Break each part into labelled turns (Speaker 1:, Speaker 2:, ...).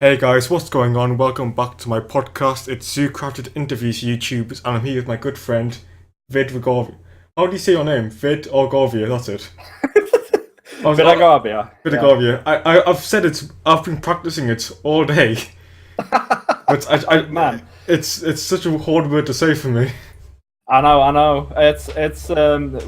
Speaker 1: Hey guys, what's going on? Welcome back to my podcast. It's Zoocrafted Interviews YouTubers, and I'm here with my good friend Vidargavia. How do you say your name? Vidargavia, that's it.
Speaker 2: Vidargavia. Yeah.
Speaker 1: Vidargavia. I've said it. I've been practicing it all day, but
Speaker 2: Oh, man,
Speaker 1: it's such a hard word to say for me.
Speaker 2: I know.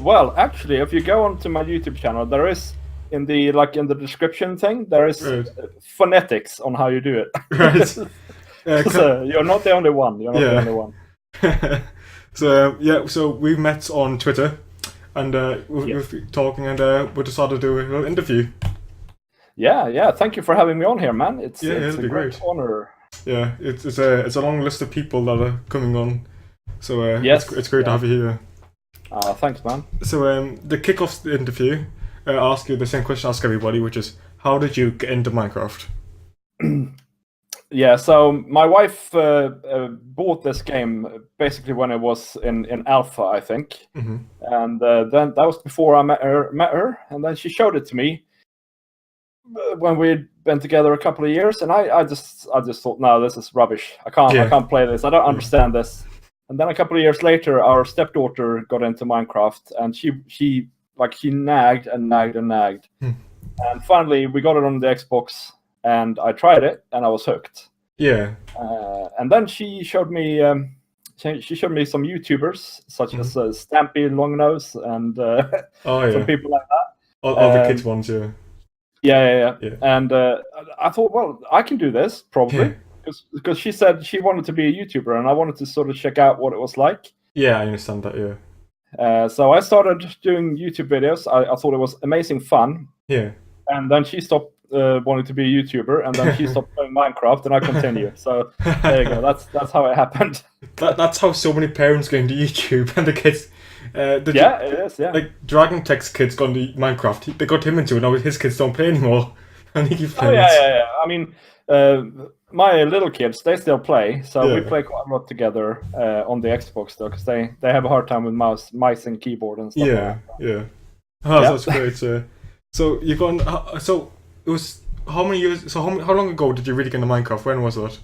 Speaker 2: Well, actually, if you go onto my YouTube channel, there is in the description thing, there is
Speaker 1: Right,
Speaker 2: phonetics on how you do it.
Speaker 1: right.
Speaker 2: So you're not the only one. You're not the only
Speaker 1: Yeah.
Speaker 2: one.
Speaker 1: So we met on Twitter, and
Speaker 2: Yes.
Speaker 1: we've been talking, and we decided to do a little interview.
Speaker 2: Yeah. Thank you for having me on here, man.
Speaker 1: Yeah,
Speaker 2: It's
Speaker 1: it'll
Speaker 2: a
Speaker 1: be
Speaker 2: great
Speaker 1: great.
Speaker 2: honor.
Speaker 1: Yeah, it's a long list of people that are coming on, so
Speaker 2: Yes.
Speaker 1: it's great to
Speaker 2: Yeah.
Speaker 1: have you here.
Speaker 2: Thanks, man.
Speaker 1: So the kick off the interview, I'll ask you the same question I ask everybody, which is how did you get into Minecraft?
Speaker 2: Yeah, so my wife bought this game basically when it was in alpha, I think,
Speaker 1: Hmm.
Speaker 2: and then that was before I met her, and then she showed it to me when we'd been together a couple of years, and I just thought, no, this is rubbish. I
Speaker 1: Yeah,
Speaker 2: can't play this. I don't
Speaker 1: yeah,
Speaker 2: understand this. And then a couple of years later, our stepdaughter got into Minecraft, and she nagged and nagged and nagged,
Speaker 1: Hmm.
Speaker 2: and finally we got it on the Xbox, and I tried it, and I was hooked.
Speaker 1: yeah.
Speaker 2: And then she showed me she showed me some YouTubers such
Speaker 1: Mhm.
Speaker 2: as Stampy Longnose and
Speaker 1: Oh
Speaker 2: some
Speaker 1: yeah,
Speaker 2: people like
Speaker 1: all the
Speaker 2: that.
Speaker 1: kids ones, yeah,
Speaker 2: Yeah.
Speaker 1: yeah,
Speaker 2: And I thought, well, I can do this
Speaker 1: yeah,
Speaker 2: probably because she said she wanted to be a YouTuber, and I wanted to sort of check out what it was like.
Speaker 1: yeah. I understand that, yeah,
Speaker 2: So I started doing YouTube videos. I thought it was amazing fun,
Speaker 1: yeah.
Speaker 2: and then she stopped wanting to be a YouTuber, and then she stopped playing Minecraft, and I continued. So there you go. That's how it happened.
Speaker 1: That's how so many parents get into YouTube and the kids.
Speaker 2: Yeah, it is. Yeah.
Speaker 1: Like Dragon Tech's kids got into Minecraft. They got him into it. Now his kids don't play anymore, and he keeps
Speaker 2: Oh
Speaker 1: playing it.
Speaker 2: yeah. I mean, my little kids, they still play, so we
Speaker 1: Yeah,
Speaker 2: play quite a lot together on the Xbox though, because they have a hard time with mice and keyboard and stuff
Speaker 1: yeah,
Speaker 2: like
Speaker 1: yeah. Oh,
Speaker 2: that.
Speaker 1: that's great. So you gone? So it was how many years? So how long ago did you really get into Minecraft? When was that?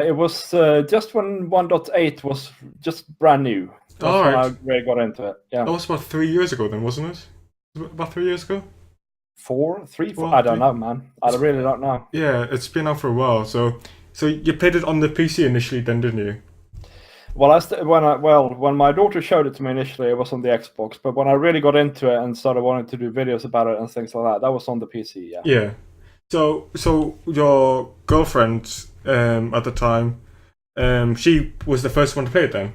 Speaker 2: It was just when 1.8 was just brand new. That's
Speaker 1: All
Speaker 2: when
Speaker 1: right,
Speaker 2: I really got into it. Yeah,
Speaker 1: that was about 3 years ago then, wasn't it? Was it about 3 years ago?
Speaker 2: four, three, four.
Speaker 1: Well,
Speaker 2: I don't know, man. I really don't know.
Speaker 1: yeah, it's been out for a while. So you played it on the PC initially, then, didn't you?
Speaker 2: Well, when my daughter showed it to me initially, it was on the Xbox. But when I really got into it and started wanting to do videos about it and things like that, that was on the PC. Yeah.
Speaker 1: Yeah. So your girlfriend at the time, she was the first one to play it then.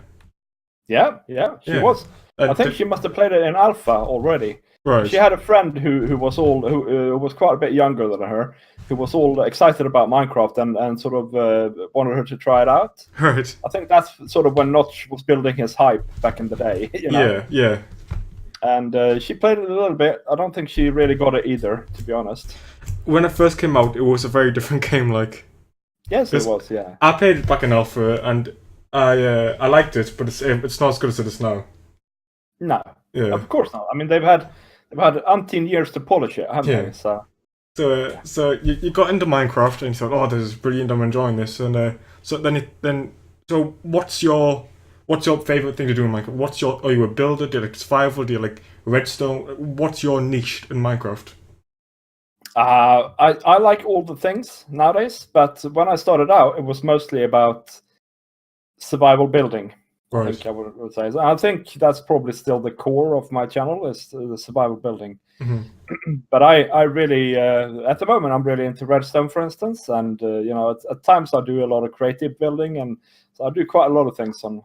Speaker 2: Yeah. She
Speaker 1: Yeah.
Speaker 2: was. I think
Speaker 1: Did,
Speaker 2: she must have played it in alpha already.
Speaker 1: right.
Speaker 2: She had a friend who was quite a bit younger than her, who was all excited about Minecraft and sort of wanted her to try it out.
Speaker 1: Right.
Speaker 2: I think that's sort of when Notch was building his hype back in the day, you know.
Speaker 1: Yeah. Yeah.
Speaker 2: And she played it a little bit. I don't think she really got it either, to be honest.
Speaker 1: When it first came out, it was a very different game. Like,
Speaker 2: Yes, it
Speaker 1: this,
Speaker 2: was. Yeah.
Speaker 1: I played it back in alpha, and I liked it, but it's not as good as it is now.
Speaker 2: No,
Speaker 1: Yeah.
Speaker 2: of course not. I mean, they've had umpteen years to polish it, haven't
Speaker 1: Yeah.
Speaker 2: they? So
Speaker 1: So you got into Minecraft and you thought, oh, this is brilliant. I'm enjoying this. And so so what's your favorite thing to do in Minecraft? Are you a builder? Do you like survival? Do you like redstone? What's your niche in Minecraft?
Speaker 2: I like all the things nowadays, but when I started out, it was mostly about survival building. I
Speaker 1: Right.
Speaker 2: think I would say. So I think that's probably still the core of my channel is the survival building.
Speaker 1: Hmm.
Speaker 2: But I really at the moment I'm really into redstone, for instance, and at times I do a lot of creative building, and so I do quite a lot of things on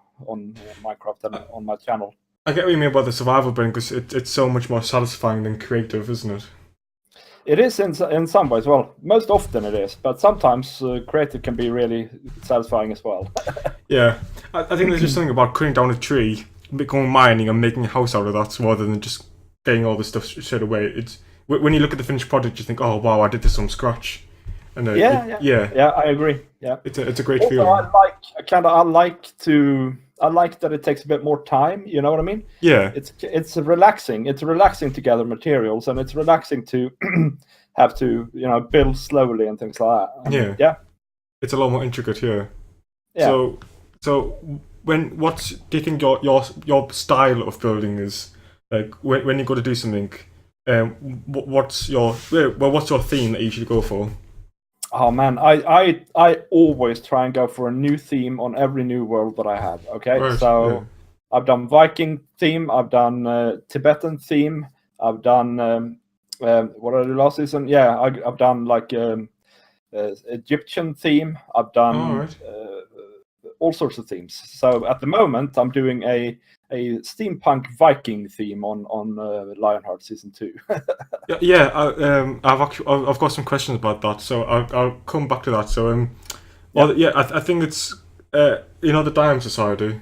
Speaker 2: Minecraft and on my channel.
Speaker 1: I get what you mean about the survival building because it's so much more satisfying than creative, isn't it?
Speaker 2: It is in some ways. Well, most often it is, but sometimes creative can be really satisfying as well.
Speaker 1: Yeah, I think there's just something about cutting down a tree, going mining, and making a house out of that, rather than just getting all this stuff straight away. It's when you look at the finished product, you think, "Oh wow, I did this from scratch," and
Speaker 2: Yeah, I agree. Yeah.
Speaker 1: it's a great
Speaker 2: Also,
Speaker 1: feeling.
Speaker 2: I like that it takes a bit more time. You know what I mean?
Speaker 1: Yeah,
Speaker 2: It's relaxing. It's relaxing to gather materials, and it's relaxing to have to build slowly and things like that. And
Speaker 1: Yeah. It's a lot more intricate. Yeah.
Speaker 2: Yeah.
Speaker 1: So do you think your style of building is, like when you go to do something? What's your theme that you should go for?
Speaker 2: Oh man, I always try and go for a new theme on every new world that I have. Okay,
Speaker 1: Right.
Speaker 2: so I've done Viking theme, I've done Tibetan theme, I've done what did I do last season? Yeah, I've done like Egyptian theme. I've
Speaker 1: Yeah. All
Speaker 2: done
Speaker 1: right.
Speaker 2: all sorts of themes. So at the moment, I'm doing a steampunk Viking theme on Lionheart season 2.
Speaker 1: Yeah. I've got some questions about that, so I'll come back to that. So well, yeah, I think it's the Diamond Society.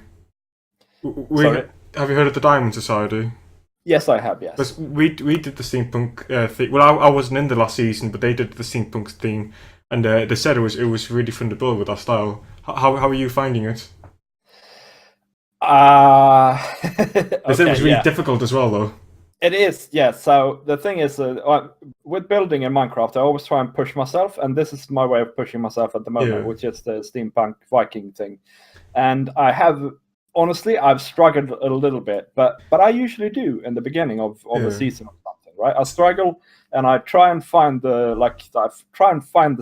Speaker 2: Sorry.
Speaker 1: Have you heard of the Diamond Society?
Speaker 2: Yes, I have. Yes.
Speaker 1: Because we did the steampunk thing. Well, I wasn't in the last season, but they did the steampunk theme, and they said it was really fun to build with that style. How are you finding it? They said it was really difficult as well, though.
Speaker 2: It is, yeah. So the thing is, with building in Minecraft, I always try and push myself, and this is my way of pushing myself at the moment, which is the steampunk Viking thing. And honestly, I've struggled a little bit, but I usually do in the beginning of a season or something, right? I struggle, and I try and find the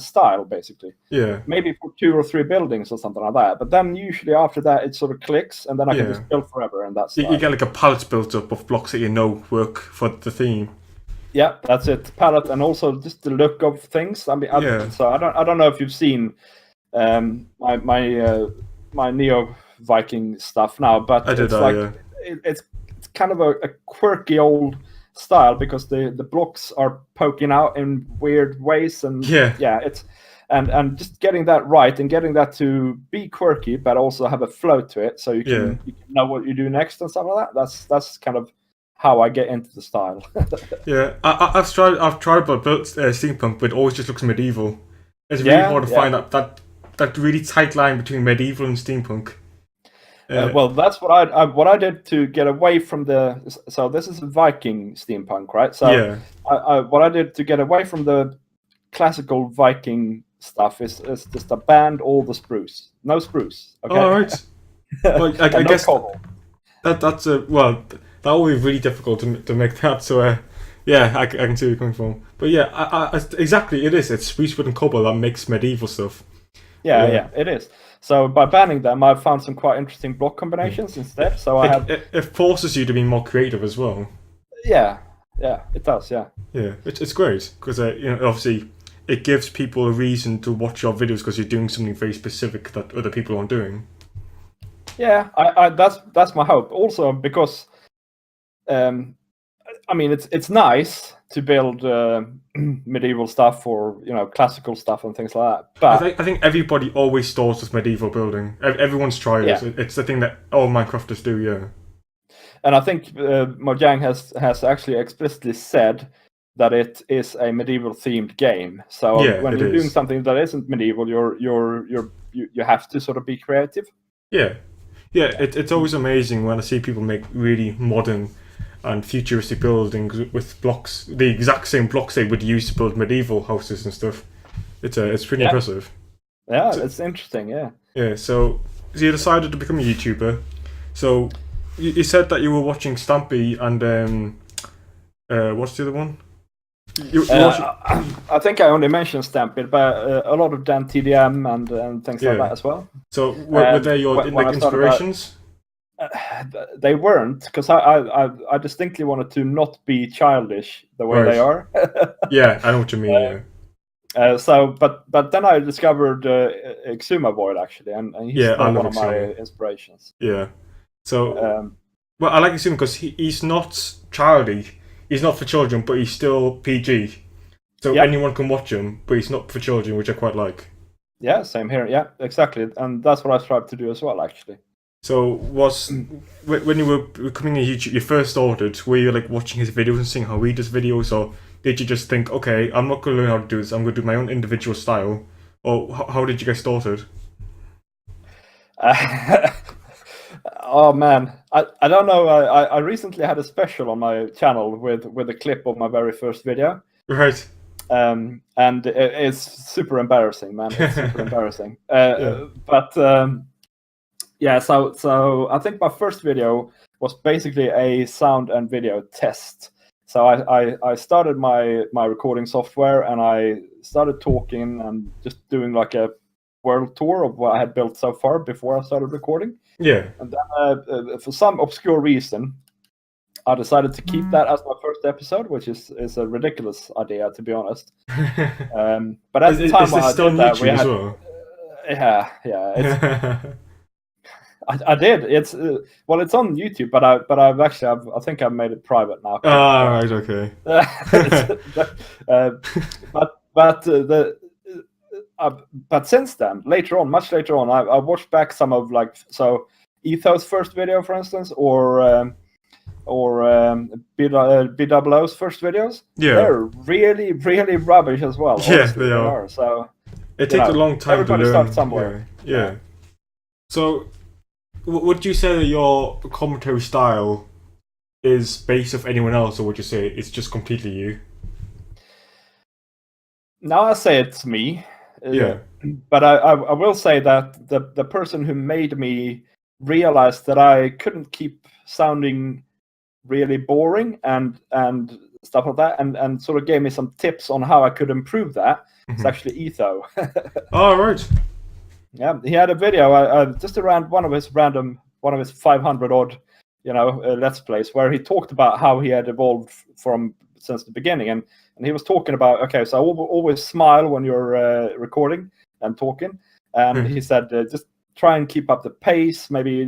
Speaker 2: style, basically.
Speaker 1: Yeah.
Speaker 2: Maybe for 2 or 3 buildings or something like that. But then usually after that, it sort of clicks, and then I can just build forever in that style.
Speaker 1: You get like a palette built up of blocks that work for the theme.
Speaker 2: Yeah, that's it. Palette, and also just the look of things. I mean, so I don't know if you've seen my Neo Viking stuff now, but it's kind of a quirky old style because the blocks are poking out in weird ways, and it's and just getting that right and getting that to be quirky but also have a flow to it, so you can know what you do next and stuff like that. That's kind of how I get into the style.
Speaker 1: I've tried but built steampunk, but it always just looks medieval. It's really hard to find that really tight line between medieval and steampunk.
Speaker 2: Well, that's what I did to get away from so this is a Viking steampunk, right? So what I did to get away from the classical Viking stuff is just to ban all the spruce. No spruce. Okay.
Speaker 1: All right. Well, I guess cobble. That's that will be really difficult to make that. So I can see where you're coming from. But exactly, it is. It's spruce wood and cobble that makes medieval stuff.
Speaker 2: Yeah, it is. So by banning them, I've found some quite interesting block combinations instead. So
Speaker 1: it forces you to be more creative as well.
Speaker 2: Yeah, it does. Yeah,
Speaker 1: it's great because obviously it gives people a reason to watch your videos because you're doing something very specific that other people aren't doing.
Speaker 2: Yeah, that's my hope. Also because, I mean, it's nice to build medieval stuff or classical stuff and things like that. But
Speaker 1: I think everybody always starts with medieval building. Everyone's tried it. It's the thing that all Minecrafters do. Yeah.
Speaker 2: And I think Mojang has actually explicitly said that it is a medieval themed game. So when you're doing something that isn't medieval, you have to sort of be creative.
Speaker 1: Yeah. It's always amazing when I see people make really modern and futuristic buildings with blocks, the exact same blocks they would use to build medieval houses and stuff. It's pretty impressive.
Speaker 2: Yeah, it's interesting.
Speaker 1: Yeah. So you decided to become a YouTuber. So you said that you were watching Stampy and what's the other one?
Speaker 2: I think I only mentioned Stampede, but a lot of Dan TDM and things like that as well.
Speaker 1: So were they your inspirations?
Speaker 2: They weren't, because I distinctly wanted to not be childish the way they are.
Speaker 1: Yeah, I know what you mean.
Speaker 2: But then I discovered Exuma Void actually, and he's one of my inspirations.
Speaker 1: Yeah. So well, I like Exuma because he's not childish. He's not for children, but he's still PG. So anyone can watch him, but he's not for children, which I quite like.
Speaker 2: Yeah, same here. Yeah, exactly. And that's what I strive to do as well, actually.
Speaker 1: So when you were becoming a YouTuber, you first started, were you like watching his videos and seeing how he does videos, or did you just think, okay, I'm not going to learn how to do this, I'm going to do my own individual style? Or how did you get started?
Speaker 2: Oh man, I don't know. I recently had a special on my channel with a clip of my very first video.
Speaker 1: Right.
Speaker 2: and it's super embarrassing, man. It's super embarrassing. But yeah, so I think my first video was basically a sound and video test. So I started my recording software, and I started talking and just doing like a world tour of what I had built so far before I started recording.
Speaker 1: Yeah.
Speaker 2: And then for some obscure reason, I decided to keep that as my first episode, which is a ridiculous idea, to be honest. But at the time
Speaker 1: is this
Speaker 2: I
Speaker 1: still
Speaker 2: did
Speaker 1: on
Speaker 2: that,
Speaker 1: YouTube
Speaker 2: we
Speaker 1: as
Speaker 2: had,
Speaker 1: well?
Speaker 2: yeah. I did. It's well, it's on YouTube, but I think I've made it private now.
Speaker 1: Right, okay.
Speaker 2: But since then, much later on, I watched back some of Etho's first video, for instance, or BWO's first videos.
Speaker 1: Yeah.
Speaker 2: They're really, really rubbish as well.
Speaker 1: Yeah,
Speaker 2: Honestly,
Speaker 1: they are.
Speaker 2: So
Speaker 1: it takes a long time to learn.
Speaker 2: Everybody starts somewhere.
Speaker 1: Yeah. So, would you say that your commentary style is based off anyone else, or would you say it's just completely you?
Speaker 2: Now I say it's me.
Speaker 1: Yeah.
Speaker 2: But I will say that the person who made me realize that I couldn't keep sounding really boring and stuff like that, and sort of gave me some tips on how I could improve that. It's actually Etho.
Speaker 1: Oh, right.
Speaker 2: Yeah, he had a video just around one of his 500 odd, Let's Plays, where he talked about how he had evolved since the beginning, and he was talking about, okay, so always smile when you're recording and talking, and he said just try and keep up the pace, maybe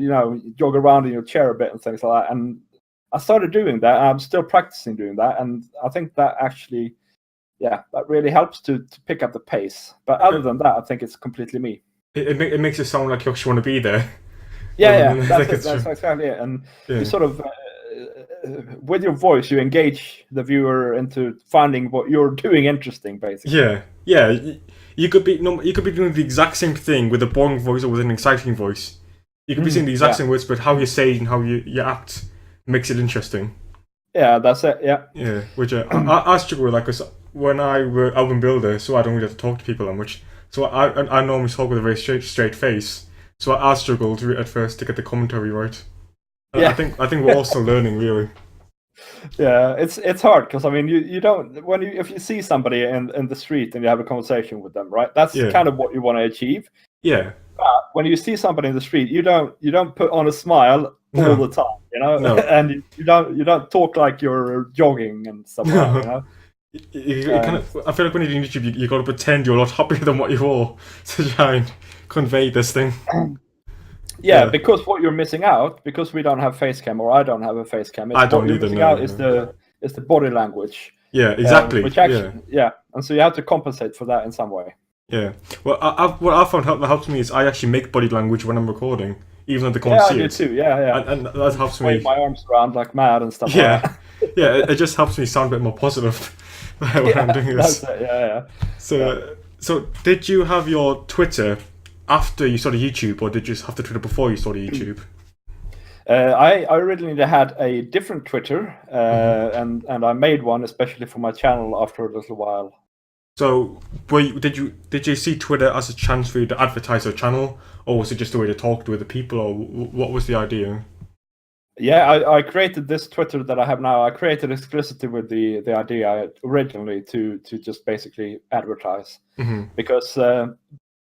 Speaker 2: jog around in your chair a bit and things like that. And I started doing that, and I'm still practicing doing that, and I think that actually, that really helps to pick up the pace. But other than that, I think it's completely me.
Speaker 1: It makes it sound like you actually want to be there.
Speaker 2: Yeah, that's exactly it. And you sort of, with your voice, you engage the viewer into finding what you're doing interesting, basically.
Speaker 1: Yeah. You could be doing the exact same thing with a boring voice or with an exciting voice. You could be saying the exact same words, but how you say it and how you act makes it interesting.
Speaker 2: Yeah, that's it. Yeah.
Speaker 1: Yeah, which I struggle with that, because when I were album builder, so I don't really have to talk to people that much. So I normally talk with a very straight face. So I struggled at first to get the commentary right. I think we're all still learning, really.
Speaker 2: Yeah, it's hard, because I mean you don't, if you see somebody in the street and you have a conversation with them, right? That's kind of what you want to achieve.
Speaker 1: Yeah.
Speaker 2: But when you see somebody in the street, you don't put on a smile all the time,
Speaker 1: No.
Speaker 2: and you don't talk like you're jogging and stuff like that,
Speaker 1: I feel like when you're doing YouTube, you got to pretend you're a lot happier than what you are to try and convey this thing.
Speaker 2: Yeah, because what you're missing out, because we don't have face cam, or I don't have a face cam.
Speaker 1: I don't either.
Speaker 2: Missing out is the body language.
Speaker 1: Yeah, exactly.
Speaker 2: Which actually, and so you have to compensate for that in some way.
Speaker 1: Yeah. Well, what I found that helps me is I actually make body language when I'm recording, even though they can't see it.
Speaker 2: Yeah, I do too. Yeah.
Speaker 1: And that helps me.
Speaker 2: Wave my arms around like mad and stuff. Like that.
Speaker 1: Yeah. It just helps me sound a bit more positive when I'm doing this.
Speaker 2: That's it,
Speaker 1: So did you have your Twitter after you started YouTube, or did you just have the Twitter before you started YouTube?
Speaker 2: I originally had a different Twitter, and I made one especially for my channel after a little while.
Speaker 1: So, did you see Twitter as a chance for you to advertise your channel, or was it just a way to talk to other people, or what was the idea?
Speaker 2: Yeah, I created this Twitter that I have now. I created explicitly with the idea originally to just basically advertise, because I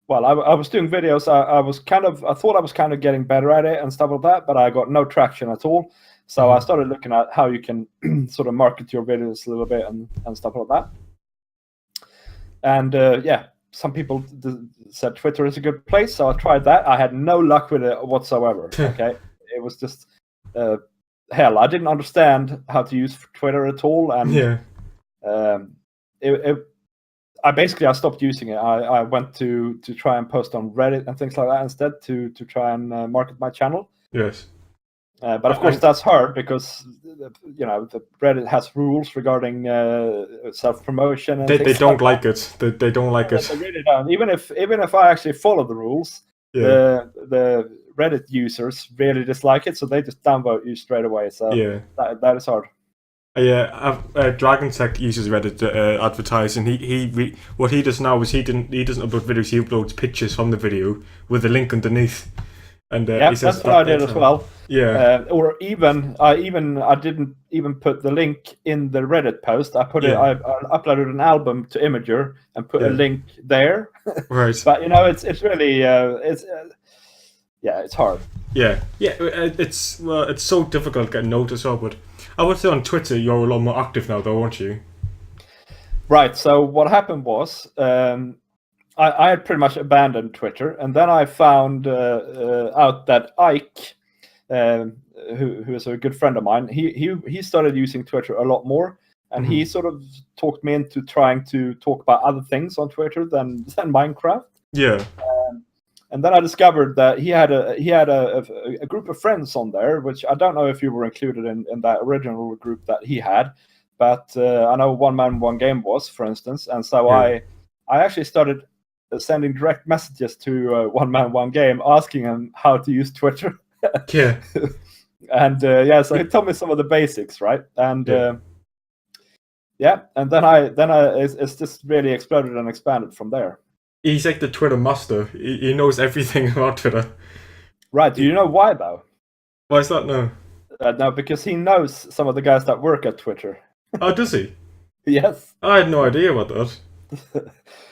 Speaker 2: was doing videos. I thought I was kind of getting better at it and stuff like that, but I got no traction at all. So I started looking at how you can sort of market your videos a little bit and stuff like that. And some people said Twitter is a good place, so I tried that. I had no luck with it whatsoever. Okay, it was just hell. I didn't understand how to use Twitter at all, and I stopped using it. I went to try and post on Reddit and things like that instead to try and market my channel.
Speaker 1: Yes.
Speaker 2: But of course that's hard, because the Reddit has rules regarding self-promotion. And
Speaker 1: they don't like it. They don't like it.
Speaker 2: They really don't. Even if I actually follow the rules, the Reddit users really dislike it, so they just downvote you straight away. So that is hard.
Speaker 1: Dragon Tech uses Reddit to advertise, and what he does now is he doesn't upload videos. He uploads pictures from the video with a link underneath, and
Speaker 2: Yeah,
Speaker 1: he says
Speaker 2: that's what I did as well.
Speaker 1: Yeah,
Speaker 2: Or I didn't even put the link in the Reddit post. I put it.
Speaker 1: Yeah.
Speaker 2: I uploaded an album to Imager and put a
Speaker 1: Yeah.
Speaker 2: link there.
Speaker 1: right.
Speaker 2: But it's really it's hard.
Speaker 1: Yeah, it's so difficult getting noticed. But I would say on Twitter you're a lot more active now, though, aren't you?
Speaker 2: Right. So what happened was I had pretty much abandoned Twitter, and then I found out that Ike, who is a good friend of mine, he started using Twitter a lot more, and he sort of talked me into trying to talk about other things on Twitter than Minecraft.
Speaker 1: Yeah.
Speaker 2: And then I discovered that he had a group of friends on there, which I don't know if you were included in that original group that he had, but I know One Man One Game was, for instance, and so I actually started sending direct messages to One Man One Game, asking him how to use Twitter.
Speaker 1: Yeah.
Speaker 2: And so he told me some of the basics, right? And and then it's just really exploded and expanded from there.
Speaker 1: He's like the Twitter master. He knows everything about Twitter.
Speaker 2: Right. Do you know why, though?
Speaker 1: Why is that? No.
Speaker 2: No, because he knows some of the guys that work at Twitter.
Speaker 1: Oh, does he?
Speaker 2: Yes.
Speaker 1: I had no idea about that.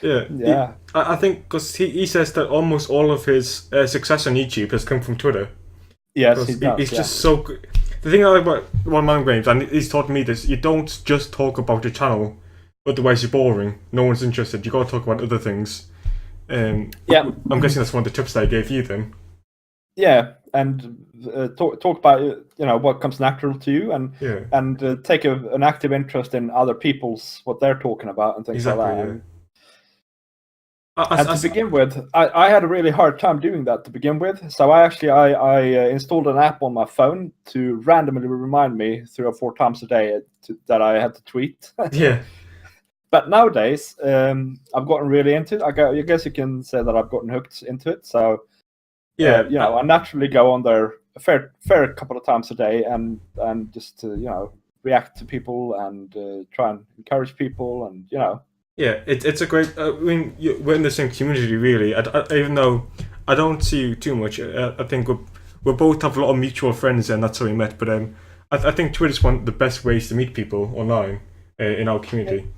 Speaker 1: Yeah.
Speaker 2: Yeah.
Speaker 1: I think because he says that almost all of his success on YouTube has come from Twitter.
Speaker 2: Yes, he does.
Speaker 1: He's just so good. The thing I like about One Man Games, and he's taught me this, you don't just talk about your channel, otherwise you're boring. No one's interested. You got to talk about other things. I'm guessing that's one of the tips that I gave you then.
Speaker 2: Yeah, and talk about what comes natural to you, and take an active interest in other people's what they're talking about and things like that.
Speaker 1: Yeah.
Speaker 2: And to begin with, I had a really hard time doing that to begin with. So I installed an app on my phone to randomly remind me 3 or 4 times a day that I had to tweet.
Speaker 1: Yeah.
Speaker 2: But nowadays, I've gotten really into it. I guess you can say that I've gotten hooked into it. So I naturally go on there a fair couple of times a day and just react to people and try and encourage people and
Speaker 1: Yeah, it's a great. We're in the same community, really. Even though I don't see you too much, I think we both have a lot of mutual friends, and that's how we met. But I think Twitter's one of the best ways to meet people online in our community.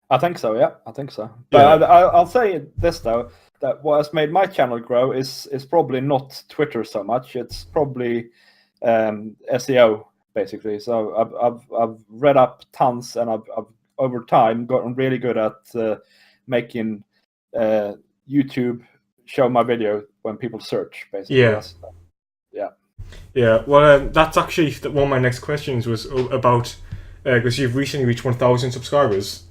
Speaker 2: I think so. Yeah, I think so. But I'll say this though, that what has made my channel grow is probably not Twitter so much. It's probably SEO basically. So I've read up tons, and I've over time gotten really good at making YouTube show my video when people search, basically.
Speaker 1: Yeah. Well, that's actually one of my next questions was about because you've recently reached 1,000 subscribers.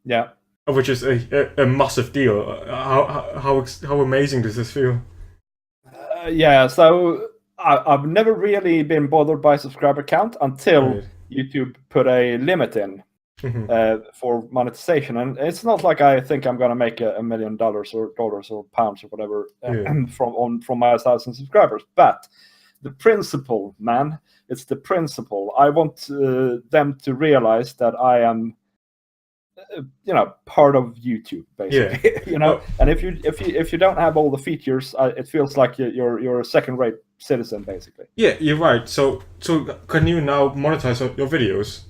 Speaker 2: Yeah.
Speaker 1: Which is a massive deal. How amazing does this feel?
Speaker 2: So I've never really been bothered by subscriber count until YouTube put a limit in. For monetization, and it's not like I think I'm going to make $1 million or dollars or pounds or whatever from my 1,000 subscribers. But the principle, man, it's the principle. I want them to realize that I am, part of YouTube, basically. And if you don't have all the features, it feels like you're a second-rate citizen, basically.
Speaker 1: Yeah, you're right. So can you now monetize your videos?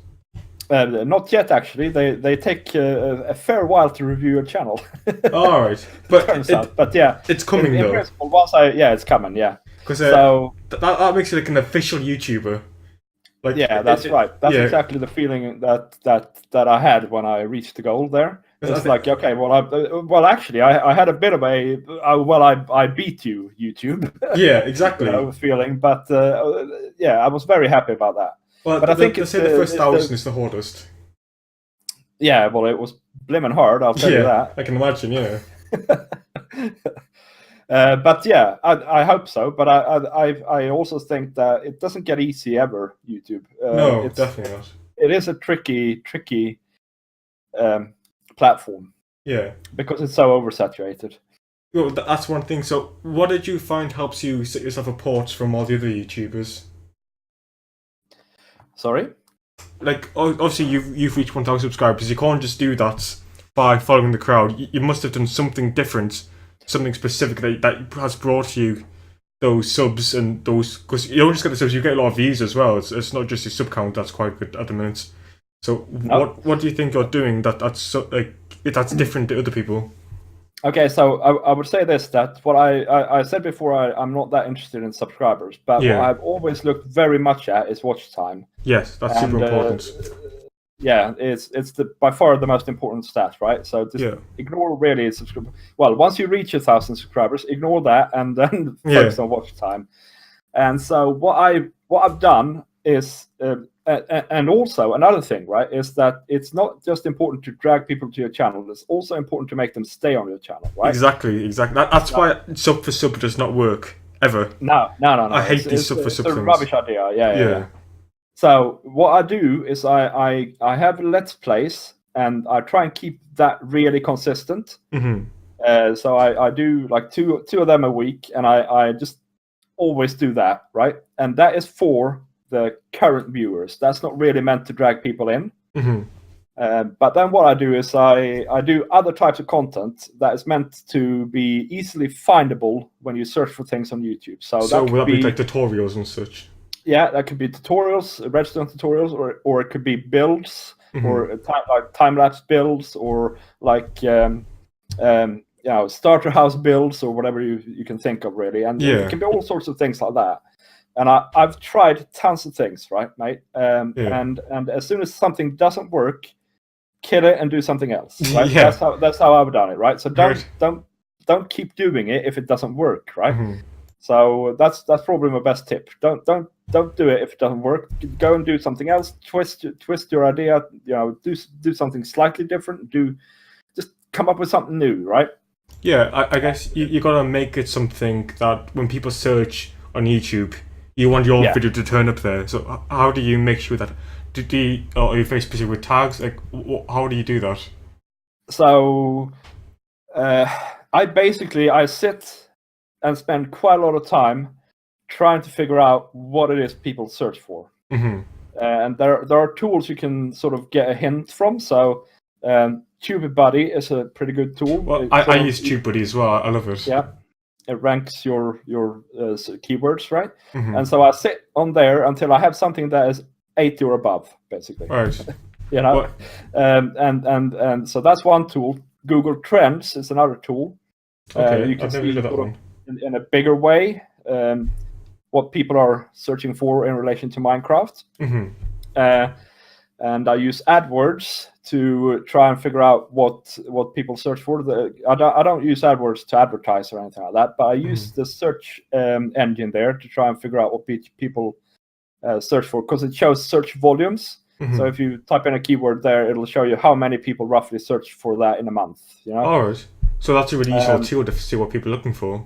Speaker 2: Not yet, actually. They take a fair while to review your channel.
Speaker 1: All right, but
Speaker 2: it's
Speaker 1: coming
Speaker 2: in
Speaker 1: though.
Speaker 2: Principle, it's coming. Yeah,
Speaker 1: because that makes you like an official YouTuber. Like
Speaker 2: that's right. That's exactly the feeling that I had when I reached the goal there. It's like, okay, well, actually, I had a bit of I beat you, YouTube.
Speaker 1: Yeah, exactly.
Speaker 2: Feeling, but I was very happy about that.
Speaker 1: Well,
Speaker 2: but I think
Speaker 1: the first 1,000 is the hardest.
Speaker 2: Yeah, well, it was blimmin' hard. I'll tell you that.
Speaker 1: I can imagine. Yeah.
Speaker 2: But I hope so. But I also think that it doesn't get easy ever. YouTube.
Speaker 1: No, it's definitely not.
Speaker 2: It is a tricky platform.
Speaker 1: Yeah.
Speaker 2: Because it's so oversaturated.
Speaker 1: Well, that's one thing. So, what did you find helps you set yourself apart from all the other YouTubers?
Speaker 2: Sorry?
Speaker 1: like obviously you've reached 1,000 subscribers. You can't just do that by following the crowd. You must have done something different, something specific that has brought you those subs and those, because you don't just get the subs, you get a lot of views as well. It's not just your sub count that's quite good at the minute. So
Speaker 2: No.
Speaker 1: what do you think you're doing that's so, like that's different to other people?
Speaker 2: Okay, so I would say this, that what I said before, I'm not that interested in subscribers, but what
Speaker 1: Yeah.
Speaker 2: I've always looked very much at is watch time.
Speaker 1: Yes, that's super important.
Speaker 2: Yeah, it's by far the most important stat, right? So just ignore really subscriber. Well, once you reach 1,000 subscribers, ignore that and then focus on watch time. And so what I've done is, and also another thing, right, is that it's not just important to drag people to your channel. It's also important to make them stay on your channel, right?
Speaker 1: Exactly. That's why sub for sub does not work ever.
Speaker 2: No.
Speaker 1: I hate these sub for sub things.
Speaker 2: It's a rubbish idea. Yeah. So what I do is I have Let's Plays, and I try and keep that really consistent. So I do like two of them a week, and I just always do that, right? And that is for the current viewers. That's not really meant to drag people in. But then what I do is I do other types of content that is meant to be easily findable when you search for things on YouTube. So that
Speaker 1: will that be like tutorials and such?
Speaker 2: Yeah, that could be tutorials, redstone tutorials, or it could be builds, or like time-lapse builds, or like starter house builds, or whatever you can think of, really. And it can be all sorts of things like that. And I've tried tons of things, right, mate? And as soon as something doesn't work, kill it and do something else, right? That's how I've done it, right? So don't keep doing it if it doesn't work, right? So that's probably my best tip. Don't do it if it doesn't work. Go and do something else. Twist your idea. Do something slightly different. Just come up with something new, right?
Speaker 1: Yeah, I guess you gotta make it something that when people search on YouTube, you want your video to turn up there. So how do you make sure that? Are you very specific with tags? Like, how do you do that?
Speaker 2: So I sit and spend quite a lot of time trying to figure out what it is people search for. And there are tools you can sort of get a hint from. So TubeBuddy is a pretty good tool.
Speaker 1: Well, I use TubeBuddy as well. I love it.
Speaker 2: Yeah, it ranks your keywords, right? And so I sit on there until I have something that is 80 or above, basically.
Speaker 1: Right.
Speaker 2: And so that's one tool. Google Trends is another tool.
Speaker 1: Okay,
Speaker 2: you can
Speaker 1: I've never
Speaker 2: see
Speaker 1: heard of that one.
Speaker 2: in a bigger way what people are searching for in relation to Minecraft. And I use AdWords to try and figure out what people search for. I don't use AdWords to advertise or anything like that, but I use the search engine there to try and figure out what people search for, because it shows search volumes. So if you type in a keyword there, it'll show you how many people roughly search for that in a month.
Speaker 1: All right. So that's a really useful tool to see what people are looking for.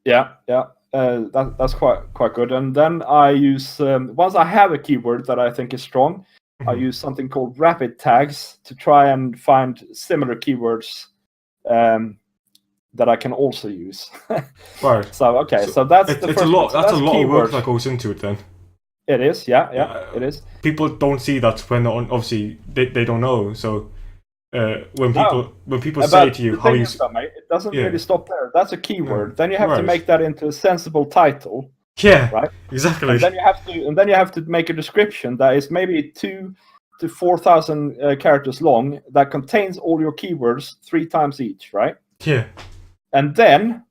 Speaker 2: Yeah. That's quite good. And then I use once I have a keyword that I think is strong, I use something called rapid tags to try and find similar keywords that I can also use.
Speaker 1: Right.
Speaker 2: So so that's the first.
Speaker 1: A lot. That's a lot
Speaker 2: keywords.
Speaker 1: Of work that goes into it then.
Speaker 2: It is, yeah, it is.
Speaker 1: People don't see that when obviously they don't know. So when people say to you how you,
Speaker 2: mate, it doesn't really stop there. That's a keyword. Then you have to make that into a sensible title.
Speaker 1: Yeah,
Speaker 2: right.
Speaker 1: Exactly.
Speaker 2: And then you have to make a description that is maybe 2,000 to 4,000 characters long that contains all your keywords 3 times each, right?
Speaker 1: Yeah.
Speaker 2: And then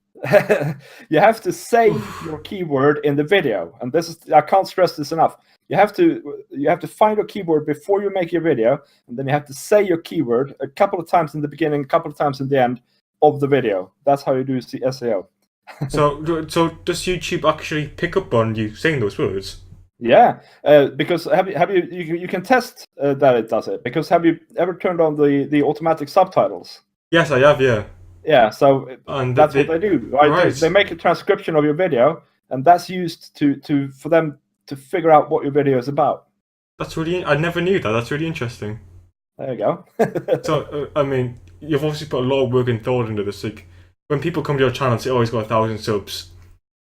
Speaker 2: you have to say your keyword in the video, and this is, I can't stress this enough. You have to find your keyword before you make your video, and then you have to say your keyword a couple of times in the beginning, a couple of times in the end of the video. That's how you do SEO.
Speaker 1: So does YouTube actually pick up on you saying those words?
Speaker 2: Yeah, because you can test that it does it. Because have you ever turned on the automatic subtitles?
Speaker 1: Yes, I have. Yeah.
Speaker 2: Yeah, so that's what they do. Right? They make a transcription of your video, and that's used for them to figure out what your video is about.
Speaker 1: That's really. I never knew that. That's really interesting.
Speaker 2: There you go.
Speaker 1: So I mean, you've obviously put a lot of work and thought into this. Like, when people come to your channel and say, "Oh, he's got 1,000 subs,"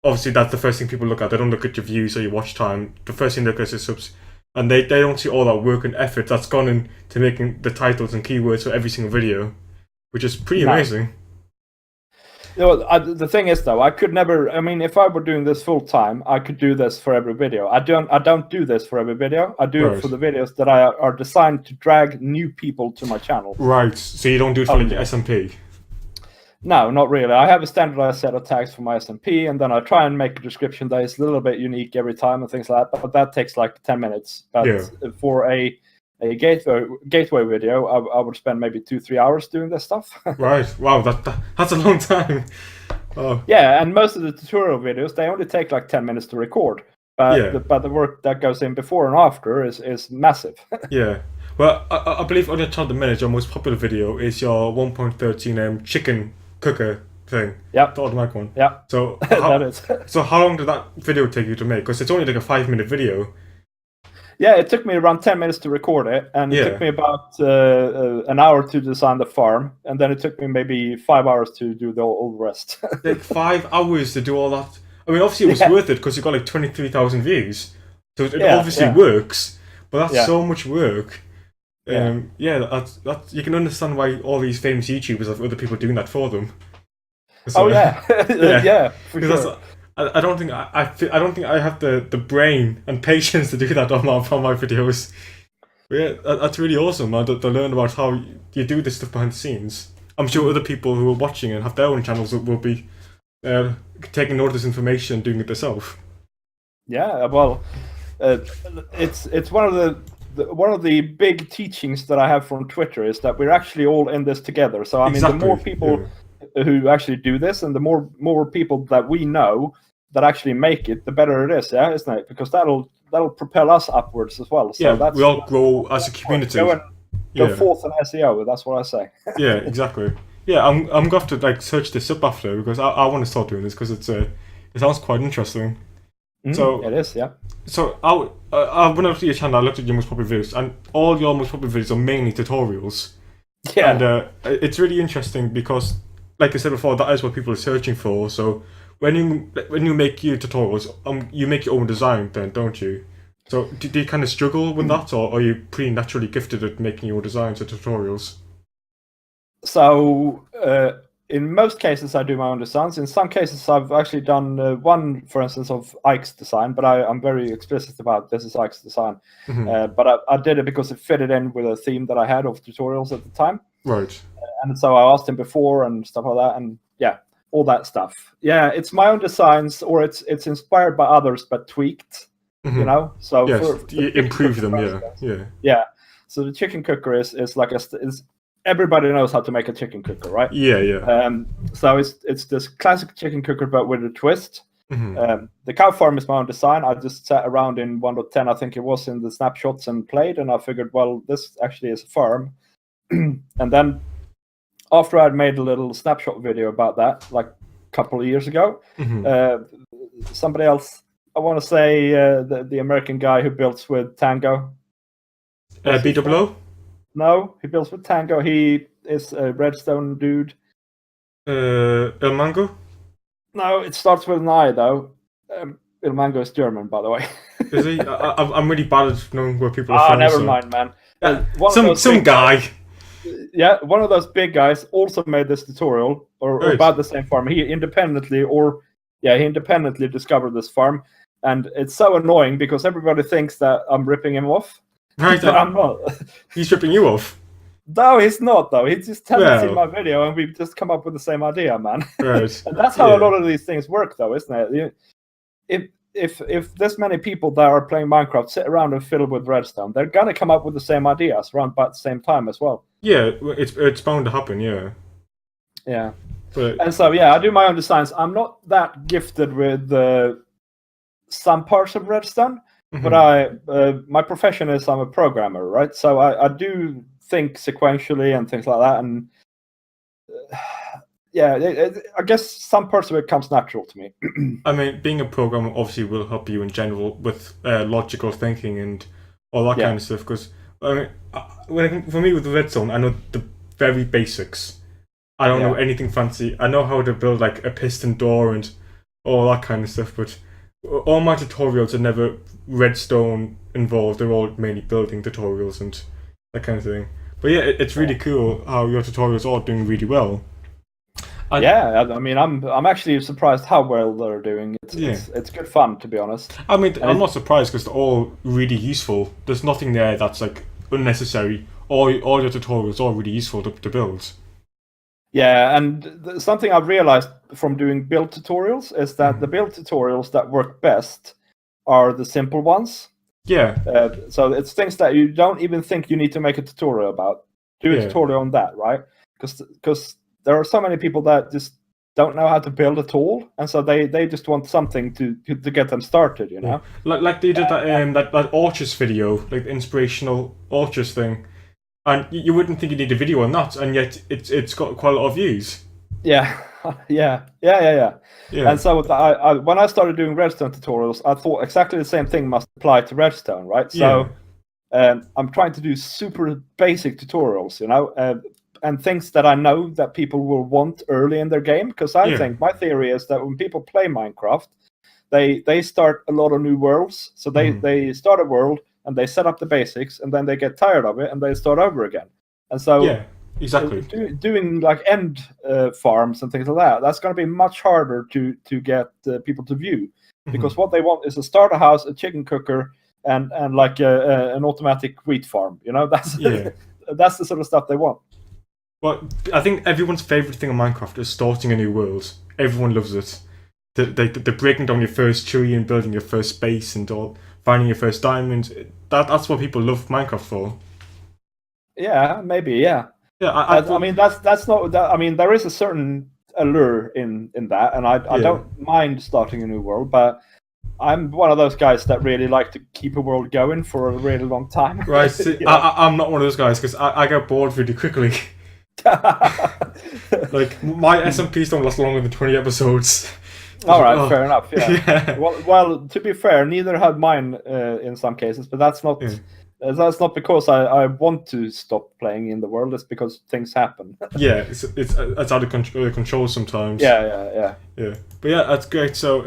Speaker 1: obviously that's the first thing people look at. They don't look at your views or your watch time. The first thing they look at is subs. and they don't see all that work and effort that's gone into making the titles and keywords for every single video, which is pretty amazing.
Speaker 2: The thing is, though, I could never. I mean, if I were doing this full time, I could do this for every video. I don't do this for every video. I do it for the videos that are designed to drag new people to my channel.
Speaker 1: Right. So you don't do it for like the SMP.
Speaker 2: No, not really. I have a standardized set of tags for my SMP, and then I try and make a description that is a little bit unique every time and things like that. But that takes like 10 minutes. But for a gateway video, I would spend maybe 2-3 hours doing this stuff.
Speaker 1: Right. Wow, that's a long time. Oh.
Speaker 2: Yeah, and most of the tutorial videos, they only take like 10 minutes to record. But the work that goes in before and after is massive.
Speaker 1: Yeah. Well, I believe on your channel at the minute, your most popular video is your 1.13 chicken cooker thing.
Speaker 2: Yeah.
Speaker 1: The automatic one.
Speaker 2: Yeah.
Speaker 1: So
Speaker 2: that is.
Speaker 1: So how long did that video take you to make? Because it's only like a 5-minute video.
Speaker 2: Yeah, it took me around 10 minutes to record it, and it took me about an hour to design the farm, and then it took me maybe 5 hours to do all the rest.
Speaker 1: Like 5 hours to do all that. I mean, obviously it was worth it because you got like 23,000 views, so it obviously works. But that's so much work. That's you can understand why all these famous YouTubers have other people doing that for them. So,
Speaker 2: yeah, for sure.
Speaker 1: I don't think I have the brain and patience to do that on my videos. But yeah, that's really awesome, man. To learn about how you do this stuff behind the scenes. I'm sure other people who are watching and have their own channels will be taking note of this information and doing it themselves. Yeah,
Speaker 2: well, it's one of the big teachings that I have from Twitter is that we're actually all in this together. So I mean, the more people who actually do this, and the more people that we know that actually make it, the better it is, isn't it? Because that'll propel us upwards as well. So
Speaker 1: we all grow as a community.
Speaker 2: Go forth in SEO. That's what I say.
Speaker 1: Yeah, exactly. Yeah, I'm gonna have to like search this up after because I want to start doing this because it sounds quite interesting. So
Speaker 2: it is, yeah.
Speaker 1: So I went up to your channel. I looked at your most popular videos, and all your most popular videos are mainly tutorials.
Speaker 2: Yeah,
Speaker 1: and it's really interesting because, like I said before, that is what people are searching for. So when you make your tutorials, you make your own design, then, don't you? So do you kind of struggle with that, or are you pretty naturally gifted at making your designs or tutorials?
Speaker 2: So in most cases, I do my own designs. In some cases, I've actually done one, for instance, of Ike's design, but I'm very explicit about this is Ike's design. But I did it because it fitted in with a theme that I had of tutorials at the time.
Speaker 1: Right.
Speaker 2: And so I asked him before and stuff like that, and all that stuff. Yeah, it's my own designs, or it's inspired by others but tweaked. You know, so
Speaker 1: you improve them. Yeah.
Speaker 2: So the chicken cooker is like everybody knows how to make a chicken cooker, right?
Speaker 1: Yeah.
Speaker 2: So it's this classic chicken cooker but with a twist. The cow farm is my own design. I just sat around in 1.10, I think it was, in the snapshots and played, and I figured, well, this actually is a farm. And then after I'd made a little snapshot video about that, like a couple of years ago, somebody else, I want to say the American guy who builds with Tango.
Speaker 1: BWO?
Speaker 2: No, he builds with Tango. He is a Redstone dude.
Speaker 1: El Mango?
Speaker 2: No, it starts with an I, though. El Mango is German, by the way.
Speaker 1: Is he? I'm really bad at knowing where people are from.
Speaker 2: Never mind, man.
Speaker 1: Some guy.
Speaker 2: Yeah, one of those big guys also made this tutorial or about the same farm. He independently discovered this farm, and it's so annoying because everybody thinks that I'm ripping him off.
Speaker 1: Right,
Speaker 2: but I'm not.
Speaker 1: He's ripping you off.
Speaker 2: No, he's not, though. He's just telling me my video, and we've just come up with the same idea, man.
Speaker 1: Right.
Speaker 2: And that's how a lot of these things work, though, isn't it? If this many people that are playing Minecraft sit around and fiddle with redstone, they're gonna come up with the same ideas around about the same time as well.
Speaker 1: Yeah, it's bound to happen.
Speaker 2: Yeah.
Speaker 1: But,
Speaker 2: and so I do my own designs. I'm not that gifted with some parts of redstone, but my profession is I'm a programmer, right? So I do think sequentially and things like that, and I guess some parts of it comes natural to me.
Speaker 1: I mean, being a programmer obviously will help you in general with logical thinking and all that kind of stuff. Because I mean, for me with the redstone, I know the very basics. I don't know anything fancy. I know how to build like a piston door and all that kind of stuff, but all my tutorials are never redstone involved. They're all mainly building tutorials and that kind of thing. But yeah, it's really cool how your tutorials are doing really well. And
Speaker 2: Yeah, I mean, I'm actually surprised how well they're doing. It's good fun, to be honest.
Speaker 1: I mean,
Speaker 2: And
Speaker 1: I'm not surprised because they're all really useful. There's nothing there that's like unnecessary. All your tutorials are really useful to build.
Speaker 2: Yeah, and something I've realized from doing build tutorials is that the build tutorials that work best are the simple ones.
Speaker 1: Yeah,
Speaker 2: So it's things that you don't even think you need to make a tutorial about. Do a
Speaker 1: Yeah.
Speaker 2: tutorial on that, right? Because there are so many people that just don't know how to build at all, and so they just want something to get them started, you know.
Speaker 1: like they did that Orchis video, like the inspirational Orchis thing, and you wouldn't think you need a video on that, and yet it's got quite a lot of views.
Speaker 2: Yeah, yeah.
Speaker 1: Yeah,
Speaker 2: And so I when I started doing redstone tutorials, I thought exactly the same thing must apply to redstone, right? So I'm trying to do super basic tutorials, you know, and things that I know that people will want early in their game. Because I think my theory is that when people play Minecraft, they start a lot of new worlds. So they start a world and they set up the basics, and then they get tired of it and they start over again. And so
Speaker 1: yeah, exactly.
Speaker 2: doing like end farms and things like that, that's going to be much harder to get people to view, because what they want is a starter house, a chicken cooker, and like an automatic wheat farm. You know, that's that's the sort of stuff they want.
Speaker 1: Well, I think everyone's favorite thing in Minecraft is starting a new world. Everyone loves it. They're breaking down your first tree and building your first base and all, finding your first diamond. That's what people love Minecraft for.
Speaker 2: Yeah, maybe. Yeah.
Speaker 1: Yeah,
Speaker 2: I mean, that's not. That, I mean, there is a certain allure in that, and I don't mind starting a new world, but I'm one of those guys that really like to keep a world going for a really long time.
Speaker 1: Right. See, I'm not one of those guys because I get bored really quickly. Like my SMPs don't last longer than 20 episodes.
Speaker 2: All right, fair enough. Yeah. Well, to be fair, neither had mine in some cases, but that's not. That's not because I want to stop playing in the world. It's because things happen.
Speaker 1: Yeah, it's out of control sometimes.
Speaker 2: Yeah.
Speaker 1: But yeah, that's great. So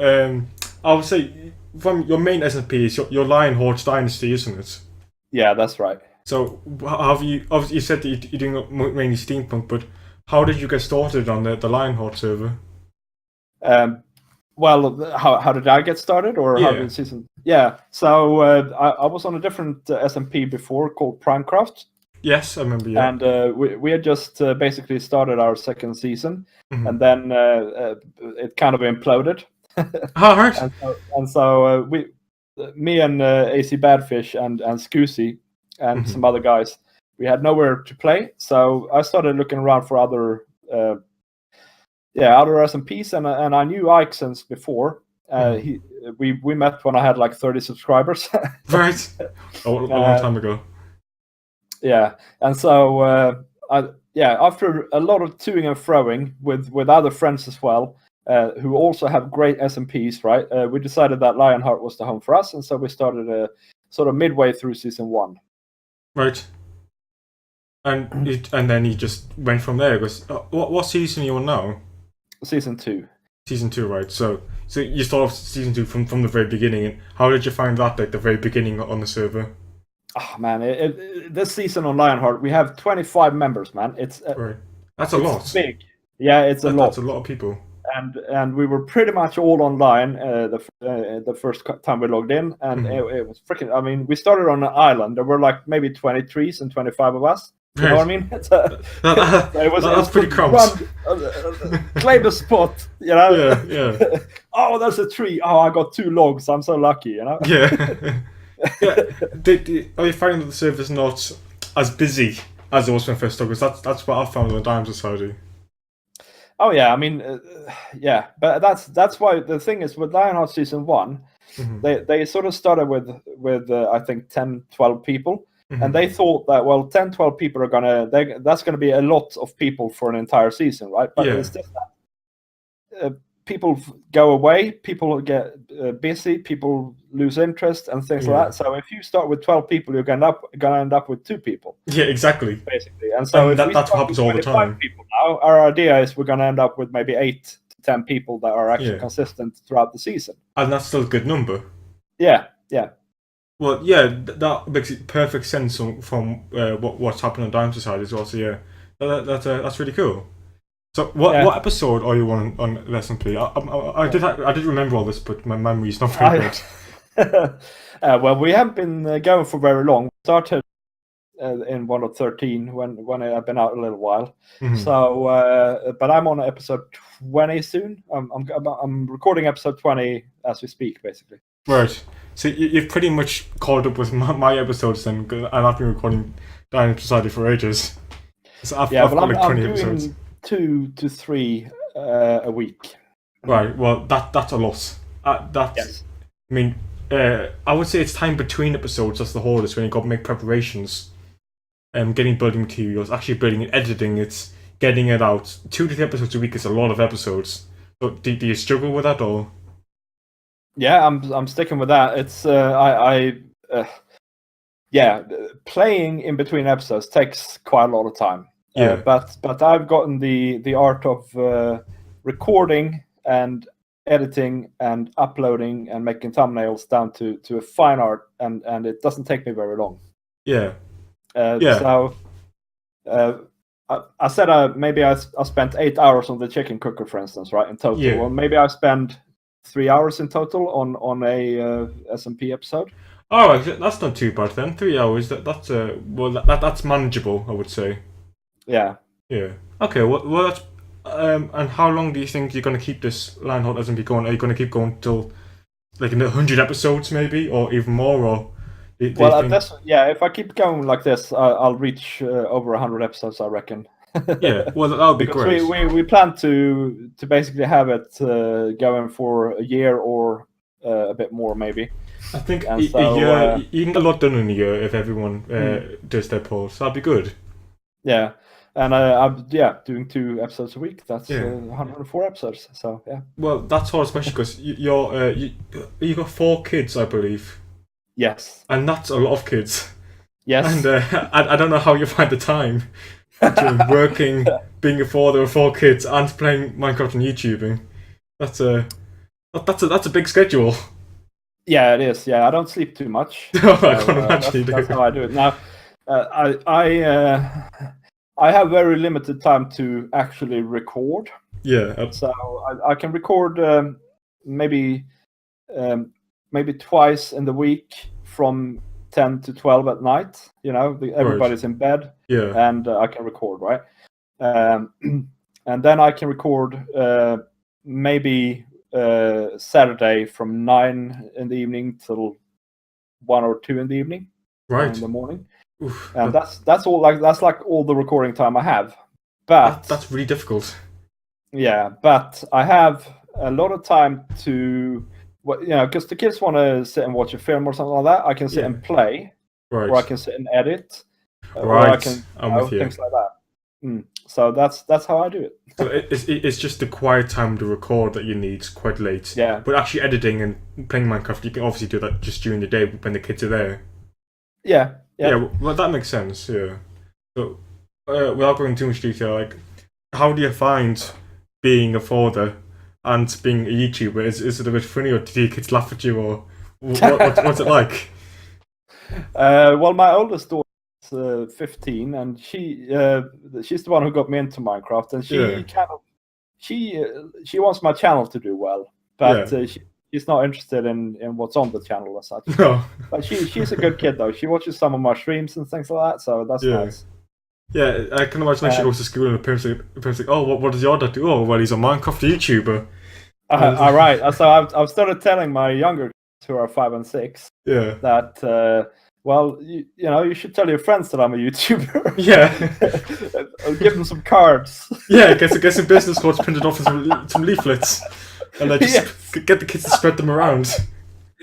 Speaker 1: I would say from your main SMP is your Lionheart's Dynasty, isn't it?
Speaker 2: Yeah, that's right.
Speaker 1: So have you? Obviously, you said that you're doing mainly steampunk, but how did you get started on the Lionheart server?
Speaker 2: Well, how did I get started, or how did season? Yeah, so I was on a different SMP before called Primecraft.
Speaker 1: Yes, I remember. Yeah,
Speaker 2: and we had just basically started our second season, and then it kind of imploded.
Speaker 1: All right.
Speaker 2: And so me and AC Badfish and Scusi and some other guys, we had nowhere to play, so I started looking around for other SMPs, and I knew Ike since before. We met when I had like 30 subscribers.
Speaker 1: Right, a long time ago.
Speaker 2: Yeah, and so after a lot of toing and froing with other friends as well, who also have great SMPs, right? We decided that Lionheart was the home for us, and so we started sort of midway through season 1.
Speaker 1: Right. And then he just went from there. Because what season are you on now?
Speaker 2: Season 2.
Speaker 1: Season 2, right? So you started season 2 from the very beginning. And how did you find that, like the very beginning on the server?
Speaker 2: Oh man, this season on Lionheart we have 25 members, man. It's
Speaker 1: right. That's a lot.
Speaker 2: Big. Yeah, it's a lot.
Speaker 1: That's a lot of people.
Speaker 2: And we were pretty much all online the first time we logged in, and it was freaking. I mean, we started on an island. There were like maybe 20 trees and 25 of us. You know what I mean?
Speaker 1: That's pretty crumbs.
Speaker 2: Claim the spot, you know?
Speaker 1: Yeah.
Speaker 2: Oh, there's a tree. Oh, I got 2 logs. I'm so lucky, you know?
Speaker 1: Yeah. Are you finding that the server's not as busy as it was when I first started? Because that's what I found on the Diamond Society.
Speaker 2: Oh yeah, I mean, but that's why the thing is with Lionheart season 1, they sort of started with I think 10, 12 people. And they thought that 10, 12 people are that's gonna be a lot of people for an entire season, right? But it's just that people go away, people get busy, people lose interest and things like that. So if you start with 12 people, you're gonna end up with 2 people.
Speaker 1: Yeah, exactly.
Speaker 2: Basically, and so
Speaker 1: that's what happens all the time.
Speaker 2: People now, our idea is we're gonna end up with maybe 8 to 10 people that are actually consistent throughout the season.
Speaker 1: And that's still a good number.
Speaker 2: Yeah.
Speaker 1: Well, yeah, that makes it perfect sense from what's happening on Dime Society as well. So yeah, that's really cool. So
Speaker 2: Yeah.
Speaker 1: what episode are you on Lesson Play? I did remember all this, but my memory's not very
Speaker 2: I,
Speaker 1: good.
Speaker 2: well, we haven't been going for very long. We started in 1 of 13 when it had been out a little while.
Speaker 1: Mhm.
Speaker 2: So, but I'm on episode 20 soon. I'm recording episode 20 as we speak, basically.
Speaker 1: Right. So you've pretty much caught up with my episodes then, 'cause- and I've been recording Dime Society for ages. So I've
Speaker 2: Yeah,
Speaker 1: i've
Speaker 2: well,
Speaker 1: got
Speaker 2: I'm
Speaker 1: like
Speaker 2: I'm
Speaker 1: 20 episodes.
Speaker 2: doing 2 to 3 a week.
Speaker 1: Right. Well, that's a lot. That's.
Speaker 2: Yes.
Speaker 1: I mean, I would say it's time between episodes that's the hardest when you got to make preparations. Getting building materials, actually building and editing. It's getting it out. 2 to 3 episodes a week is a lot of episodes. So do you struggle with that or?
Speaker 2: Yeah, I'm sticking with that. It's yeah, playing in between episodes takes quite a lot of time.
Speaker 1: Yeah.
Speaker 2: But I've gotten the art of recording and editing and uploading and making thumbnails down to a fine art, and it doesn't take me very long.
Speaker 1: Yeah.
Speaker 2: Uh,
Speaker 1: Yeah.
Speaker 2: so uh, I said maybe I spent 8 hours on the chicken cooker, for instance, right, in total.
Speaker 1: Yeah.
Speaker 2: Well, maybe I spend 3 hours in total on a SMP episode.
Speaker 1: All right, that's not too bad then. 3 hours. That's well, that's manageable, I would say.
Speaker 2: Yeah.
Speaker 1: Yeah. Okay. Well, that's and how long do you think you're going to keep this Lionheart SMP going? Are you going to keep going till like 100 episodes, maybe, or even more? Or do you
Speaker 2: Well,
Speaker 1: think?
Speaker 2: if I keep going like this, I'll reach over 100 episodes, I reckon.
Speaker 1: Yeah. Well, that would be
Speaker 2: Because
Speaker 1: great.
Speaker 2: we plan to basically have it going for a year or a bit more, maybe.
Speaker 1: I think
Speaker 2: And
Speaker 1: a
Speaker 2: so,
Speaker 1: year. You can get a lot done in a year if everyone
Speaker 2: Mm.
Speaker 1: does their polls. That'd be good.
Speaker 2: Yeah, and I'm doing 2 episodes a week. That's
Speaker 1: Yeah.
Speaker 2: 104 episodes. So yeah.
Speaker 1: Well, that's hard, especially because you got 4 kids, I believe,
Speaker 2: Yes.
Speaker 1: and that's a lot of kids.
Speaker 2: Yes.
Speaker 1: And I don't know how you find the time between working, being a father of 4 kids, and playing Minecraft and YouTubing. That's a big schedule.
Speaker 2: Yeah, it is. Yeah, I don't sleep too much.
Speaker 1: I can't imagine you
Speaker 2: That's
Speaker 1: do.
Speaker 2: how I do it. Now, I have very limited time to actually record.
Speaker 1: Yeah.
Speaker 2: So I can record maybe maybe twice in the week from 10 to 12 at night. Everybody's in bed,
Speaker 1: Yeah.
Speaker 2: and I can record, right? And then I can record maybe Saturday from 9 in the evening till 1 or 2 in the evening,
Speaker 1: Right.
Speaker 2: in the morning.
Speaker 1: Oof,
Speaker 2: And that's all. That's like all the recording time I have. But
Speaker 1: that's really difficult.
Speaker 2: yeah, but I have a lot of time to, because the kids want to sit and watch a film or something like that. I can sit and play,
Speaker 1: Right.
Speaker 2: or I can sit and edit, or
Speaker 1: Right.
Speaker 2: I can
Speaker 1: I'm with you.
Speaker 2: things like that. So that's how I do it.
Speaker 1: So it's just the quiet time to record that you need quite late.
Speaker 2: Yeah.
Speaker 1: But actually editing and playing Minecraft, you can obviously do that just during the day when the kids are there.
Speaker 2: Yeah.
Speaker 1: Yeah, well, that makes sense, yeah. So, without going into too much detail, like, how do you find being a father and being a YouTuber? Is it a bit funny, or do your kids laugh at you, or what's it like?
Speaker 2: Well, my oldest daughter is 15, and she's the one who got me into Minecraft, and she she wants my channel to do well, but she's not interested in what's on the channel as such.
Speaker 1: No.
Speaker 2: But she's a good kid though. She watches some of my streams and things like that, so that's nice.
Speaker 1: Yeah, I can imagine when she goes to school and the parents like, oh, what does your dad do? Oh, well, he's a Minecraft YouTuber.
Speaker 2: All right. So I've started telling my younger kids, who are 5 and 6, that well, you should tell your friends that I'm a YouTuber.
Speaker 1: Yeah.
Speaker 2: I'll give them some cards.
Speaker 1: Yeah, get some business cards printed off and some leaflets, and then just get the kids to spread them around.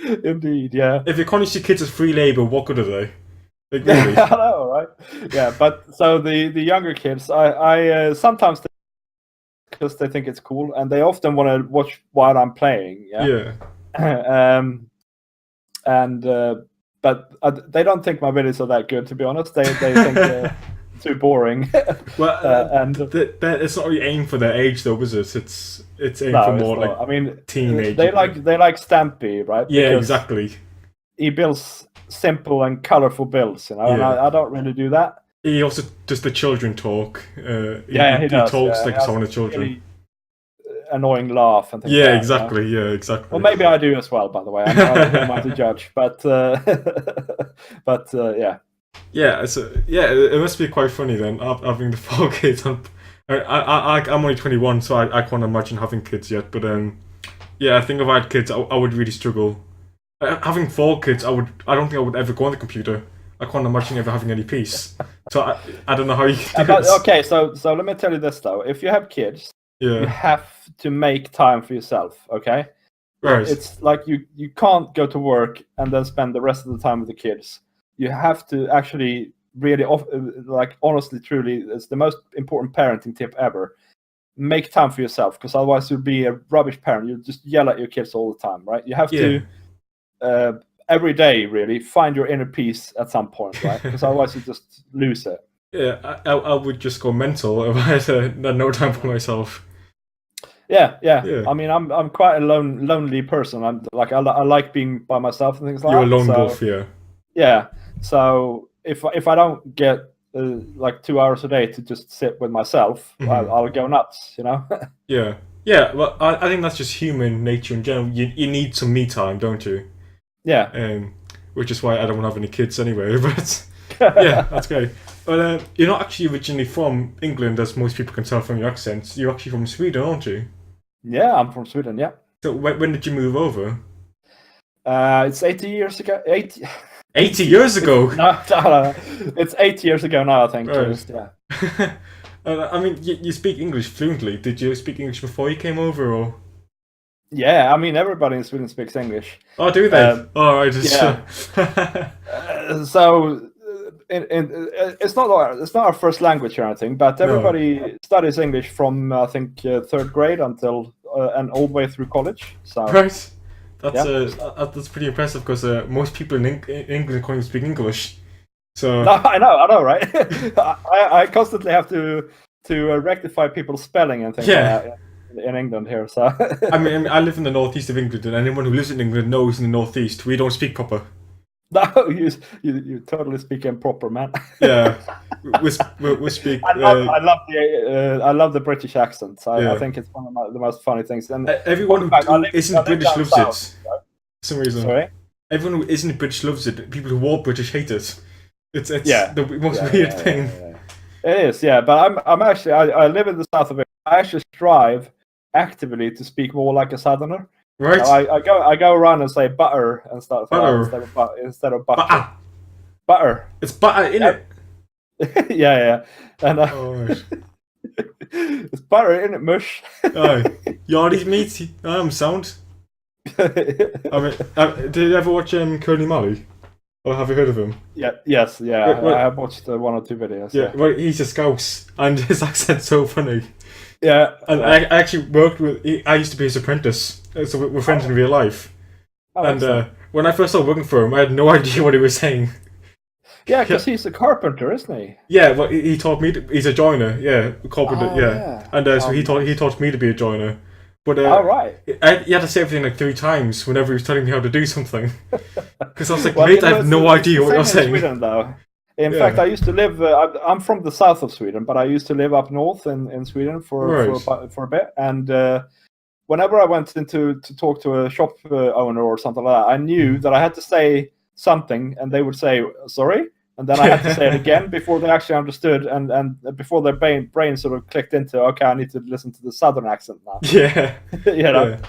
Speaker 2: Indeed, yeah.
Speaker 1: If you can't use your kids as free labor, what good are they? Like, really?
Speaker 2: I know, right? Yeah, but so the younger kids, I sometimes because they think it's cool, and they often want to watch while I'm playing. Yeah. But they don't think my videos are that good, to be honest. They think they're too boring.
Speaker 1: Well,
Speaker 2: and
Speaker 1: it's not really aimed for their age, though, is it? It's aimed for more like
Speaker 2: I mean,
Speaker 1: teenage.
Speaker 2: they like Stampy, right?
Speaker 1: Yeah,
Speaker 2: Because
Speaker 1: exactly.
Speaker 2: he builds simple and colorful builds, and
Speaker 1: Yeah.
Speaker 2: I don't really do that.
Speaker 1: He also does the children talk.
Speaker 2: Yeah, he does.
Speaker 1: talks
Speaker 2: Yeah,
Speaker 1: like
Speaker 2: he has
Speaker 1: some of the
Speaker 2: a
Speaker 1: children.
Speaker 2: really annoying laugh and things
Speaker 1: Yeah,
Speaker 2: like that.
Speaker 1: exactly. Yeah, exactly.
Speaker 2: Well, maybe I do as well. By the way, who am I to judge? But yeah.
Speaker 1: Yeah, so yeah, it must be quite funny then having the 4 kids. I'm only 21, so I can't imagine having kids yet. But yeah, I think if I had kids, I would really struggle. Having 4 kids, I don't think I would ever go on the computer. I can't imagine ever having any peace. So I don't know how you can do this.
Speaker 2: Okay, so let me tell you this though: if you have kids, you
Speaker 1: Yeah,
Speaker 2: have to make time for yourself. Okay,
Speaker 1: right.
Speaker 2: it's like you can't go to work and then spend the rest of the time with the kids. You have to actually really, like honestly, truly, it's the most important parenting tip ever. Make time for yourself, because otherwise you'll be a rubbish parent. You'll just yell at your kids all the time, right? You have
Speaker 1: Yeah.
Speaker 2: to every day really find your inner peace at some point, right? Because otherwise you just lose it.
Speaker 1: Yeah, I would just go mental if I had no time for myself.
Speaker 2: Yeah.
Speaker 1: Yeah.
Speaker 2: I mean, I'm quite a lonely person. I'm like I like being by myself and things like
Speaker 1: You're a
Speaker 2: that.
Speaker 1: lone
Speaker 2: So,
Speaker 1: wolf, yeah.
Speaker 2: yeah. So if I don't get like 2 hours a day to just sit with myself, I'll go nuts. You know.
Speaker 1: Yeah. Yeah, well, I think that's just human nature in general. You need some me time, don't you?
Speaker 2: Yeah.
Speaker 1: Which is why I don't want to have any kids anyway. But yeah, that's great. But you're not actually originally from England, as most people can tell from your accent. You're actually from Sweden, aren't you?
Speaker 2: Yeah, I'm from Sweden. Yeah.
Speaker 1: So when did you move over?
Speaker 2: It's 80 years ago.
Speaker 1: 80 years ago.
Speaker 2: No, it's 8 years ago now. I think.
Speaker 1: Right.
Speaker 2: Just, yeah.
Speaker 1: I mean, you speak English fluently. Did you speak English before you came over, or?
Speaker 2: Yeah, I mean everybody in Sweden speaks English.
Speaker 1: Oh, do they? Oh, right.
Speaker 2: Yeah. So it's not our first language or anything, but everybody studies English from I think 3rd grade until and all the way through college. So
Speaker 1: right. That's pretty impressive, because most people in England can't even speak English. So
Speaker 2: no, I know, right? I constantly have to rectify people's spelling and things like that in England here. So
Speaker 1: I mean, I live in the northeast of England, and anyone who lives in England knows in the northeast we don't speak proper.
Speaker 2: No, you totally speak improper, man.
Speaker 1: Yeah, we speak.
Speaker 2: I love the British accent. I think it's one of the most funny things. And
Speaker 1: everyone who isn't British loves it. For some reason.
Speaker 2: Sorry?
Speaker 1: Everyone who isn't British loves it. People who are British hate it. It's the most weird thing.
Speaker 2: It is, yeah. But I'm actually I live in the south of England. I actually strive actively to speak more like a southerner.
Speaker 1: Right.
Speaker 2: I go around and say butter and stuff instead of butter. Butter.
Speaker 1: It's butter in it.
Speaker 2: Yeah. And it's butter in it, mush.
Speaker 1: Yardies meat. I'm sound. I mean, did you ever watch Curly Molly? Or have you heard of him?
Speaker 2: Yes. I have watched 1 or 2 videos.
Speaker 1: Yeah, well, he's a Scouse, and his accent's so funny.
Speaker 2: Yeah.
Speaker 1: And I actually worked with. I used to be his apprentice, so we're friends in real life. And when I first started working for him, I had no idea what he was saying.
Speaker 2: Yeah, because he's a carpenter, isn't he?
Speaker 1: Yeah, well, he taught me. He's a joiner. Yeah, carpenter. Yeah. And so he taught me to be a joiner. But
Speaker 2: right.
Speaker 1: You had to say everything like 3 times whenever he was telling me how to do something. Because I was like, mate, I have no idea what you're saying.
Speaker 2: Sweden, though. In fact, I used to live. I'm from the south of Sweden, but I used to live up north in Sweden for a bit. And whenever I went to talk to a shop owner or something like that, I knew that I had to say something, and they would say sorry, and then I had to say it again before they actually understood, and before their brain sort of clicked into, okay, I need to listen to the southern accent now.
Speaker 1: Yeah.
Speaker 2: you know. Yeah.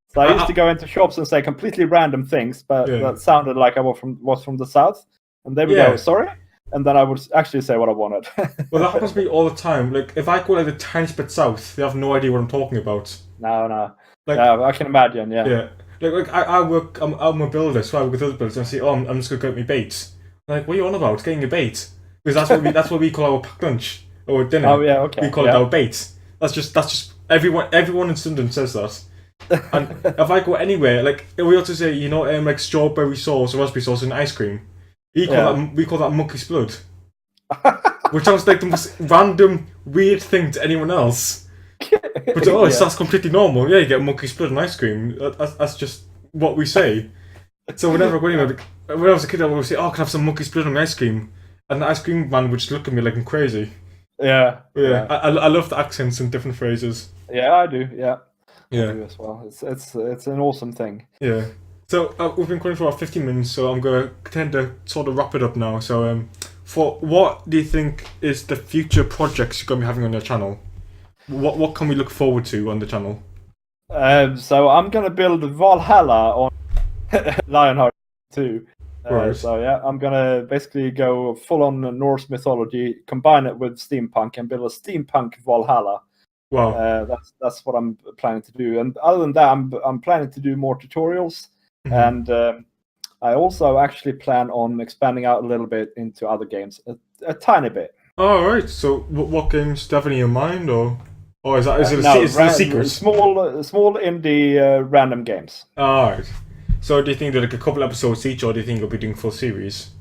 Speaker 2: So I used to go into shops and say completely random things, but that sounded like I was from the south, and they would go sorry. And then I would actually say what I wanted.
Speaker 1: Well, that happens to me all the time. Like, if I go like a tiny bit south, they have no idea what I'm talking about.
Speaker 2: No.
Speaker 1: Like,
Speaker 2: I can imagine, yeah.
Speaker 1: Yeah. Like I work, I'm a builder, so I work with other builders, and I say, I'm just going to get me bait. I'm like, what are you on about? Getting a bait? Because that's what we call our packed lunch, or dinner.
Speaker 2: Oh, yeah, okay.
Speaker 1: We call it our bait. That's just, everyone in Swindon says that. And if I go anywhere, like, we also say, like strawberry sauce or raspberry sauce in ice cream. We call that monkey's blood. Which sounds like the most random, weird thing to anyone else. But to us, that's completely normal. Yeah, you get monkey's blood and ice cream. That's just what we say. So whenever I go anywhere, when I was a kid, I would say, "Oh, can I have some monkey split on the ice cream?" And the ice cream man would just look at me like I'm crazy.
Speaker 2: Yeah,
Speaker 1: Yeah,
Speaker 2: yeah,
Speaker 1: I love the accents and different phrases.
Speaker 2: yeah. I do. Yeah, I
Speaker 1: Yeah,
Speaker 2: do as well. It's an awesome thing.
Speaker 1: yeah. So we've been going for about 15 minutes, so I'm gonna tend to sort of wrap it up now. So for what do you think is the future projects you're gonna be having on your channel? What can we look forward to on the channel?
Speaker 2: So I'm gonna build Valhalla on Lionheart 2.
Speaker 1: Right.
Speaker 2: So yeah, I'm gonna basically go full on Norse mythology, combine it with steampunk, and build a steampunk Valhalla.
Speaker 1: Wow.
Speaker 2: That's what I'm planning to do. And other than that, I'm planning to do more tutorials,
Speaker 1: Mhm.
Speaker 2: and I also actually plan on expanding out a little bit into other games, a tiny bit.
Speaker 1: All right. So what games do you have any in mind, or
Speaker 2: No,
Speaker 1: is it a secret?
Speaker 2: small indie random games.
Speaker 1: All right. So do you think that like a couple episodes each, or do you think you'll be doing full series?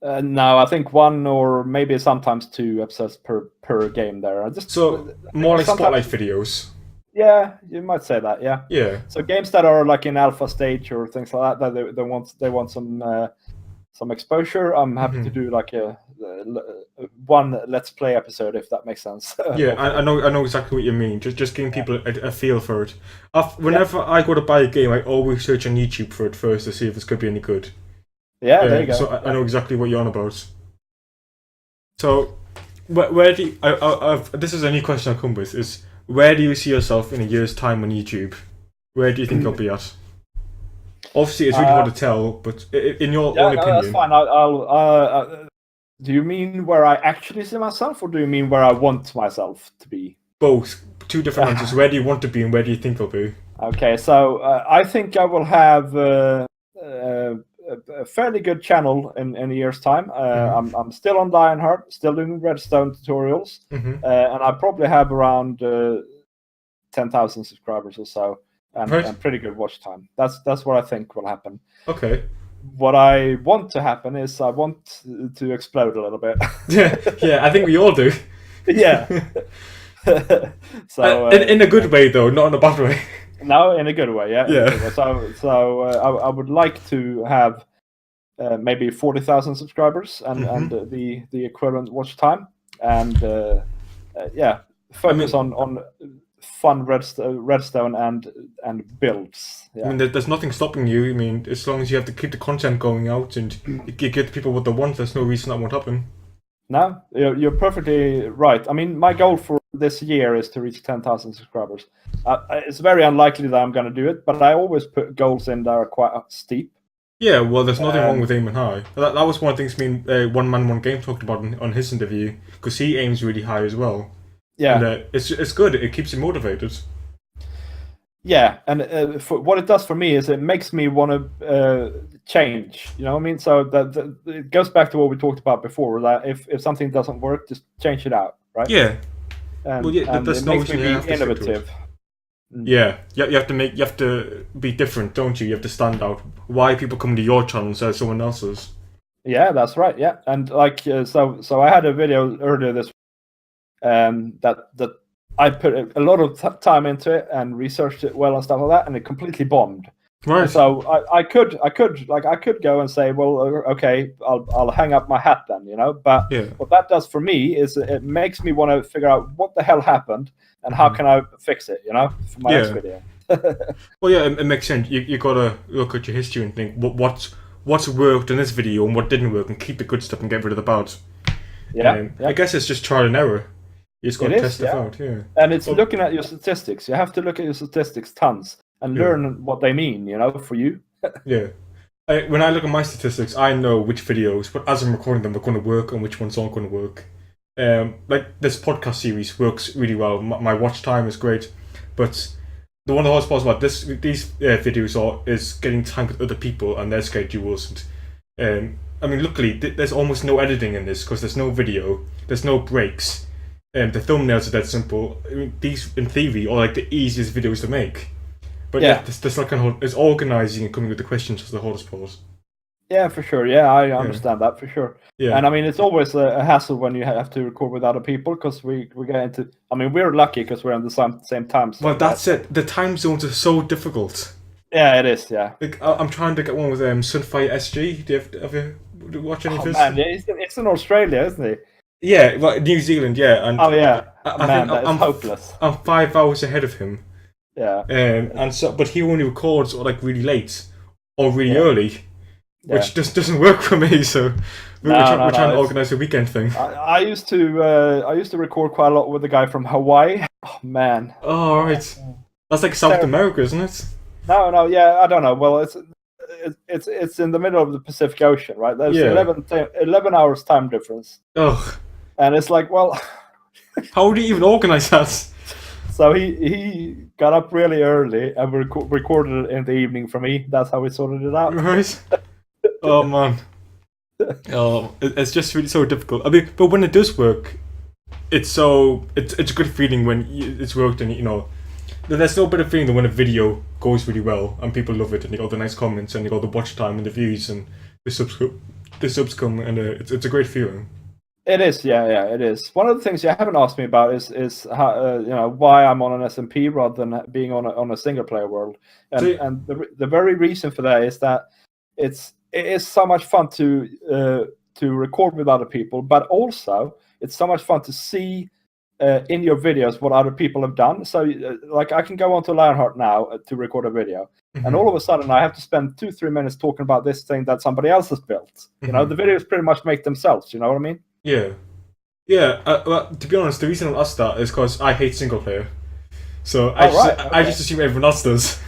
Speaker 2: No, I think one or maybe sometimes two episodes per game. There, I just
Speaker 1: So more like
Speaker 2: sometimes,
Speaker 1: spotlight videos.
Speaker 2: yeah, you might say that. Yeah.
Speaker 1: Yeah.
Speaker 2: So games that are like in alpha stage or things like that, they want some exposure. I'm happy to
Speaker 1: Mhm.
Speaker 2: do like a one let's play episode if that makes sense.
Speaker 1: Yeah, I know exactly what you mean. Just giving people a feel for it. Whenever I go to buy a game, I always search on YouTube for it first to see if it's going to be any good.
Speaker 2: Yeah, there you go.
Speaker 1: So I know exactly what you're on about. So, where do you, this is a new question I'll come with, is where do you see yourself in a year's time on YouTube? Where do you think you'll be at? Obviously, it's really hard to tell, but in your
Speaker 2: Yeah,
Speaker 1: own
Speaker 2: no, that's
Speaker 1: opinion,
Speaker 2: fine. Do you mean where I actually see myself, or do you mean where I want myself to be?
Speaker 1: both, two different answers. Where do you want to be and where do you think you'll be?
Speaker 2: Okay, so I think I will have a fairly good channel in a year's time. I'm still on Lionheart, still doing Redstone tutorials,
Speaker 1: Mm-hmm.
Speaker 2: and I probably have around 10,000 subscribers or so,
Speaker 1: Right.
Speaker 2: and pretty good watch time. That's what I think will happen.
Speaker 1: Okay.
Speaker 2: What I want to happen is I want to explode a little bit.
Speaker 1: Yeah, I think we all do.
Speaker 2: Yeah. So
Speaker 1: in a good way though, not in a bad way.
Speaker 2: no, in a good way, yeah.
Speaker 1: Yeah.
Speaker 2: Good way. So I would like to have maybe 40,000 subscribers and the equivalent watch time, and yeah, focus on fun redstone and builds. Yeah.
Speaker 1: I mean, there's nothing stopping you. I mean, as long as you have to keep the content going out and you get people what they want, there's no reason that won't happen.
Speaker 2: No, you're perfectly right. I mean, my goal for this year is to reach 10,000 subscribers. It's very unlikely that I'm going to do it, but I always put goals in that are quite steep.
Speaker 1: Yeah, well, there's nothing wrong with aiming high. That was one of the things me and One Man One Game talked about on his interview, because he aims really high as well.
Speaker 2: Yeah,
Speaker 1: And it's good. It keeps you motivated.
Speaker 2: yeah, and for, what it does for me is it makes me want to change. You know what I mean? So that it goes back to what we talked about before. That if something doesn't work, just change it out, right?
Speaker 1: Yeah.
Speaker 2: And,
Speaker 1: Well, yeah,
Speaker 2: and
Speaker 1: there's
Speaker 2: it
Speaker 1: no
Speaker 2: makes me
Speaker 1: reason you have
Speaker 2: be
Speaker 1: to stick to it.
Speaker 2: innovative.
Speaker 1: Yeah, you have to be different, don't you? You have to stand out. Why people come to your channel instead of someone else's?
Speaker 2: Yeah, that's right. Yeah, and like so I had a video earlier this that I put a lot of time into it and researched it well and stuff like that, and it completely bombed.
Speaker 1: Right.
Speaker 2: And so I could go and say, well, okay, I'll hang up my hat then, you know. But
Speaker 1: Yeah.
Speaker 2: what that does for me is it makes me want to figure out what the hell happened and how can I fix it, you know, for my next video.
Speaker 1: Well, yeah, it makes sense. You gotta look at your history and think what's worked in this video and what didn't work, and keep the good stuff and get rid of the bad.
Speaker 2: Yeah,
Speaker 1: I guess it's just trial and error. You just gotta test
Speaker 2: yeah.
Speaker 1: stuff out. Yeah.
Speaker 2: And it's looking at your statistics. You have to look at your statistics tons and learn what they mean, you know, for you.
Speaker 1: Yeah. When I look at my statistics, I know which videos, but as I'm recording them, are going to work and which ones aren't going to work. Like this podcast series works really well. My watch time is great, but the one of the hardest parts about these videos is getting time with other people and their schedules. And I mean, luckily, there's almost no editing in this because there's no video, there's no breaks. The thumbnails are that simple. I mean, these, in theory, are like the easiest videos to make. But yeah, this like it's organising and coming with the questions is the hardest part.
Speaker 2: Yeah, for sure. Yeah, I understand that for sure.
Speaker 1: Yeah.
Speaker 2: And I mean, it's always a hassle when you have to record with other people because we get into. I mean, we're lucky because we're on the same time zone.
Speaker 1: Well, that's it. The time zones are so difficult.
Speaker 2: Yeah, it is. Yeah.
Speaker 1: Like, I'm trying to get one with Sunfire SG. Have you watch any of
Speaker 2: Oh
Speaker 1: his?
Speaker 2: man, yeah, it's in Australia, isn't he?
Speaker 1: Yeah, well, New Zealand, yeah, and
Speaker 2: Oh yeah,
Speaker 1: I think
Speaker 2: man, that is hopeless.
Speaker 1: I'm 5 hours ahead of him,
Speaker 2: Yeah,
Speaker 1: and so but he only records like really late or really
Speaker 2: yeah,
Speaker 1: early,
Speaker 2: yeah.
Speaker 1: which just doesn't work for me. So
Speaker 2: No,
Speaker 1: we're
Speaker 2: no,
Speaker 1: trying
Speaker 2: no.
Speaker 1: to
Speaker 2: It's
Speaker 1: organize a weekend thing.
Speaker 2: I used to record quite a lot with the guy from Hawaii. Oh man,
Speaker 1: Oh, all right, that's like South
Speaker 2: terrible.
Speaker 1: America, isn't it?
Speaker 2: No, no, yeah, I don't know. Well, it's in the middle of the Pacific Ocean, right? There's
Speaker 1: Yeah.
Speaker 2: 11 hours time difference,
Speaker 1: Ugh.
Speaker 2: and it's like, well,
Speaker 1: How do you even organize that?
Speaker 2: so he got up really early and recorded it in the evening for me. That's how we sorted it out.
Speaker 1: Right? Oh man. Oh, it's just really so difficult. I mean, but when it does work, it's a good feeling when it's worked and there's no better feeling than when a video goes really well and people love it and you got the nice comments and you got the watch time and the views and the subs come and it's a great feeling.
Speaker 2: It is, yeah, yeah, it is. One of the things you haven't asked me about is how, why I'm on an SMP rather than being on a single player world,
Speaker 1: So,
Speaker 2: and the very reason for that is that it is so much fun to record with other people, but also it's so much fun to see in your videos what other people have done. So like I can go onto Lionheart now to record a video, and all of a sudden I have to spend 2-3 minutes talking about this thing that somebody else has built. You know, the videos pretty much make themselves. You know what I mean?
Speaker 1: yeah. Yeah, well, to be honest, the reason I asked that is because I hate single player. So
Speaker 2: Oh, right, okay.
Speaker 1: I just assume everyone else does.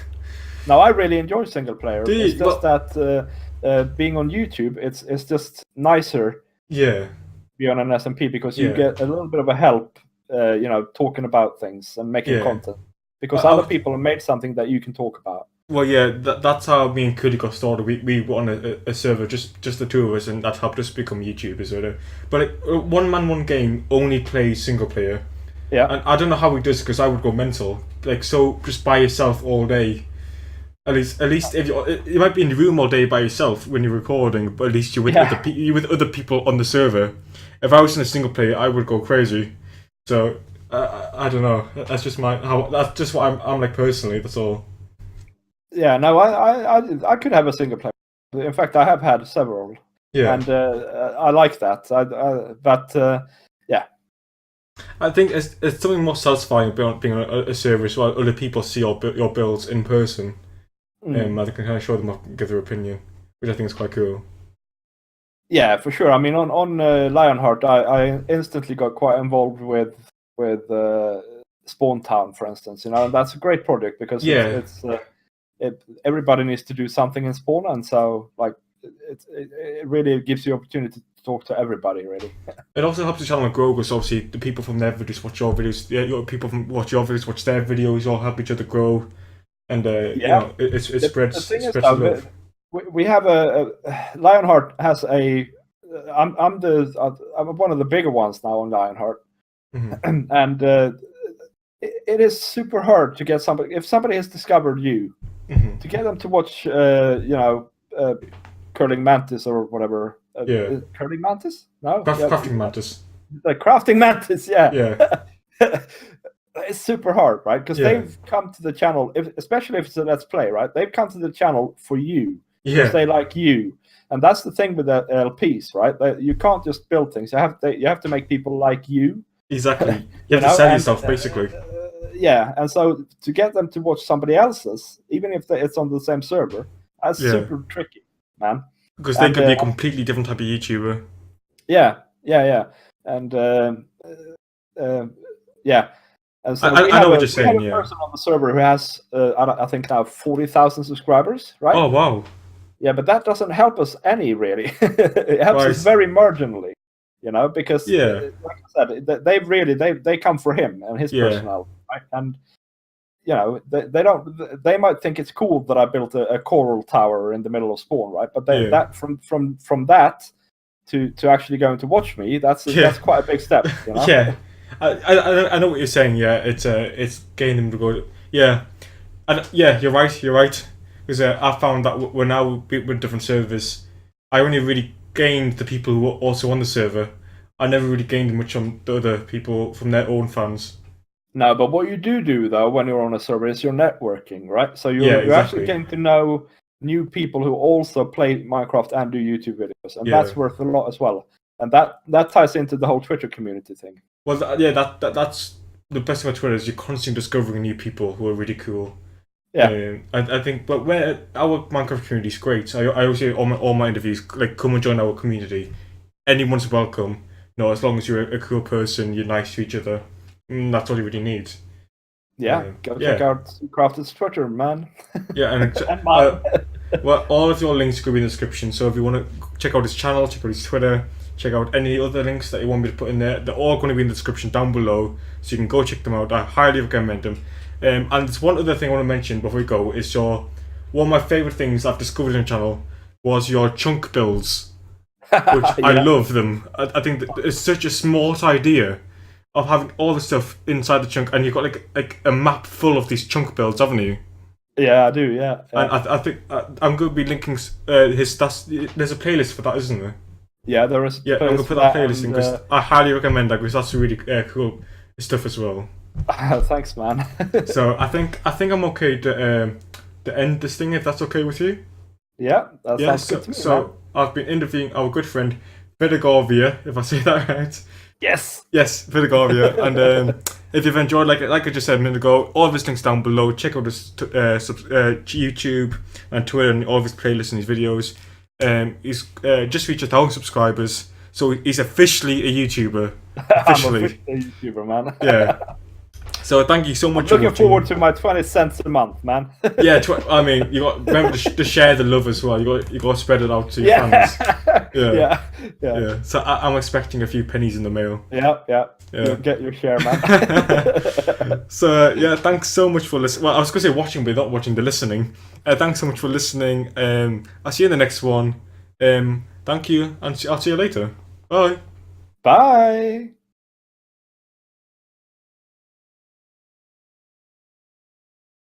Speaker 2: No, I really enjoy single player.
Speaker 1: Do you?
Speaker 2: It's just that being on YouTube, it's just nicer
Speaker 1: Yeah,
Speaker 2: to be on an SMP because you
Speaker 1: Yeah.
Speaker 2: get a little bit of a help, talking about things and making
Speaker 1: Yeah.
Speaker 2: content. Because
Speaker 1: I-
Speaker 2: other people have made something that you can talk about.
Speaker 1: well, yeah, that's how me and Cody got started. We were on a server, just the two of us, and that helped us become YouTubers. But one man, one game only plays single player,
Speaker 2: Yeah.
Speaker 1: and I don't know how he does because I would go mental. Like so, just by yourself all day. At least if you might be in the room all day by yourself when you're recording, but at least you're with you're with other people on the server. If I was in a single player, I would go crazy. So I don't know. That's just that's just what I'm like personally. That's all.
Speaker 2: Yeah, no, I could have a single player. In fact, I have had several,
Speaker 1: Yeah.
Speaker 2: and I like that. But yeah,
Speaker 1: I think it's something more satisfying being on a server as well. Other people see your builds in person, and they can kind of show them off and give their opinion, which I think is quite cool.
Speaker 2: yeah, for sure. I mean, on Lionheart, I instantly got quite involved with Spawn Town, for instance. You know, and that's a great project because everybody needs to do something in Spawn, and so like it really gives you opportunity to talk to everybody. Really,
Speaker 1: It also helps the channel grow because obviously the people from their videos watch your videos. Yeah, people from watch your videos watch their videos. You all help each other grow, and it spreads.
Speaker 2: The thing is,
Speaker 1: love.
Speaker 2: we have a Lionheart has a. I'm one of the bigger ones now on Lionheart, and it is super hard to get somebody. If somebody has discovered you, to get them to watch, Curling Mantis or whatever. Curling Mantis? No,
Speaker 1: Crafting Mantis.
Speaker 2: The Crafting Mantis, yeah.
Speaker 1: Yeah.
Speaker 2: It's super hard, right? Because they've come to the channel, especially if it's a Let's Play, right? They've come to the channel for you.
Speaker 1: Yeah.
Speaker 2: Because they like you. And that's the thing with the LPs, right? You can't just build things. You have to make people like you.
Speaker 1: Exactly. You have to sell yourself, basically.
Speaker 2: Yeah, and so to get them to watch somebody else's, even if it's on the same server, that's super tricky, man.
Speaker 1: Because they could be a completely different type of YouTuber.
Speaker 2: Yeah, and yeah. And so
Speaker 1: I know what you're saying.
Speaker 2: We have a person on the server who has, I think now 40,000 subscribers, right?
Speaker 1: Oh wow.
Speaker 2: Yeah, but that doesn't help us any really. It helps us very marginally, because like I said, they come for him and his personality, right? And they might think it's cool that I built a coral tower in the middle of Spawn, right? But that from that to actually going to watch me, that's quite a big step.
Speaker 1: Yeah, I know what you're saying. Yeah, it's getting them to go. Yeah, you're right. Because I found that we're now with different servers, I only really gained the people who were also on the server. I never really gained much on the other people from their own fans.
Speaker 2: No, but what you do though when you're on a server is you're networking, right? So
Speaker 1: Yeah,
Speaker 2: you're actually
Speaker 1: exactly.
Speaker 2: getting to know new people who also play Minecraft and do YouTube videos, and
Speaker 1: Yeah.
Speaker 2: that's worth a lot as well. And that ties into the whole Twitter community thing.
Speaker 1: Well, yeah, that's the best thing about Twitter is you're constantly discovering new people who are really cool.
Speaker 2: Yeah,
Speaker 1: I think, but where our Minecraft community is great. I always say all my interviews, like, come and join our community. Anyone's welcome. No, as long as you're a cool person, you're nice to each other. That's all you really need.
Speaker 2: yeah. Go check
Speaker 1: Yeah,
Speaker 2: out Crafted's Twitter, man.
Speaker 1: yeah, and
Speaker 2: And mine.
Speaker 1: well, all of your links could be in the description. So if you want to check out his channel, check out his Twitter, check out any other links that you want me to put in there, they're all going to be in the description down below. So you can go check them out. I highly recommend them. And there's one other thing I want to mention before we go is one of my favorite things I've discovered on the channel was your chunk builds, which I
Speaker 2: Yeah.
Speaker 1: love them. I think that it's such a smart idea of having all the stuff inside the chunk, and you've got like a map full of these chunk builds, haven't you?
Speaker 2: Yeah, I do. Yeah,
Speaker 1: And
Speaker 2: yeah.
Speaker 1: I think I'm going to be linking his. There's a playlist for that, isn't there?
Speaker 2: Yeah, there is.
Speaker 1: Yeah, I'm going to put that playlist in because I highly recommend that because that's really cool stuff as well.
Speaker 2: Thanks, man.
Speaker 1: So I think I'm okay to end this thing if that's okay with you.
Speaker 2: Yeah, that
Speaker 1: Yeah.
Speaker 2: sounds good to me, man.
Speaker 1: So I've been interviewing our good friend Vidargavia, if I say that right.
Speaker 2: Yes.
Speaker 1: Yes, Vidargavia. And if you've enjoyed, like I just said a minute ago, all of his links down below. Check out his YouTube and Twitter and all of his playlists and his videos. He's just reached 1,000 subscribers, so he's officially a YouTuber. Officially.
Speaker 2: I'm a YouTuber, man.
Speaker 1: Yeah. So thank you so much.
Speaker 2: Looking
Speaker 1: for watching.
Speaker 2: forward to my 20 cents a month, man.
Speaker 1: Yeah, I mean, you got remember to share the love as well. You got to spread it out to your
Speaker 2: Yeah.
Speaker 1: fans.
Speaker 2: Yeah.
Speaker 1: Yeah. So I'm expecting a few pennies in the mail.
Speaker 2: Yeah. You'll get your share, man.
Speaker 1: So yeah, thanks so much for listening. Well, I was going to say watching, but not watching, the listening. Thanks so much for listening. I'll see you in the next one. Thank you, and I'll see you later. Bye.
Speaker 2: Bye.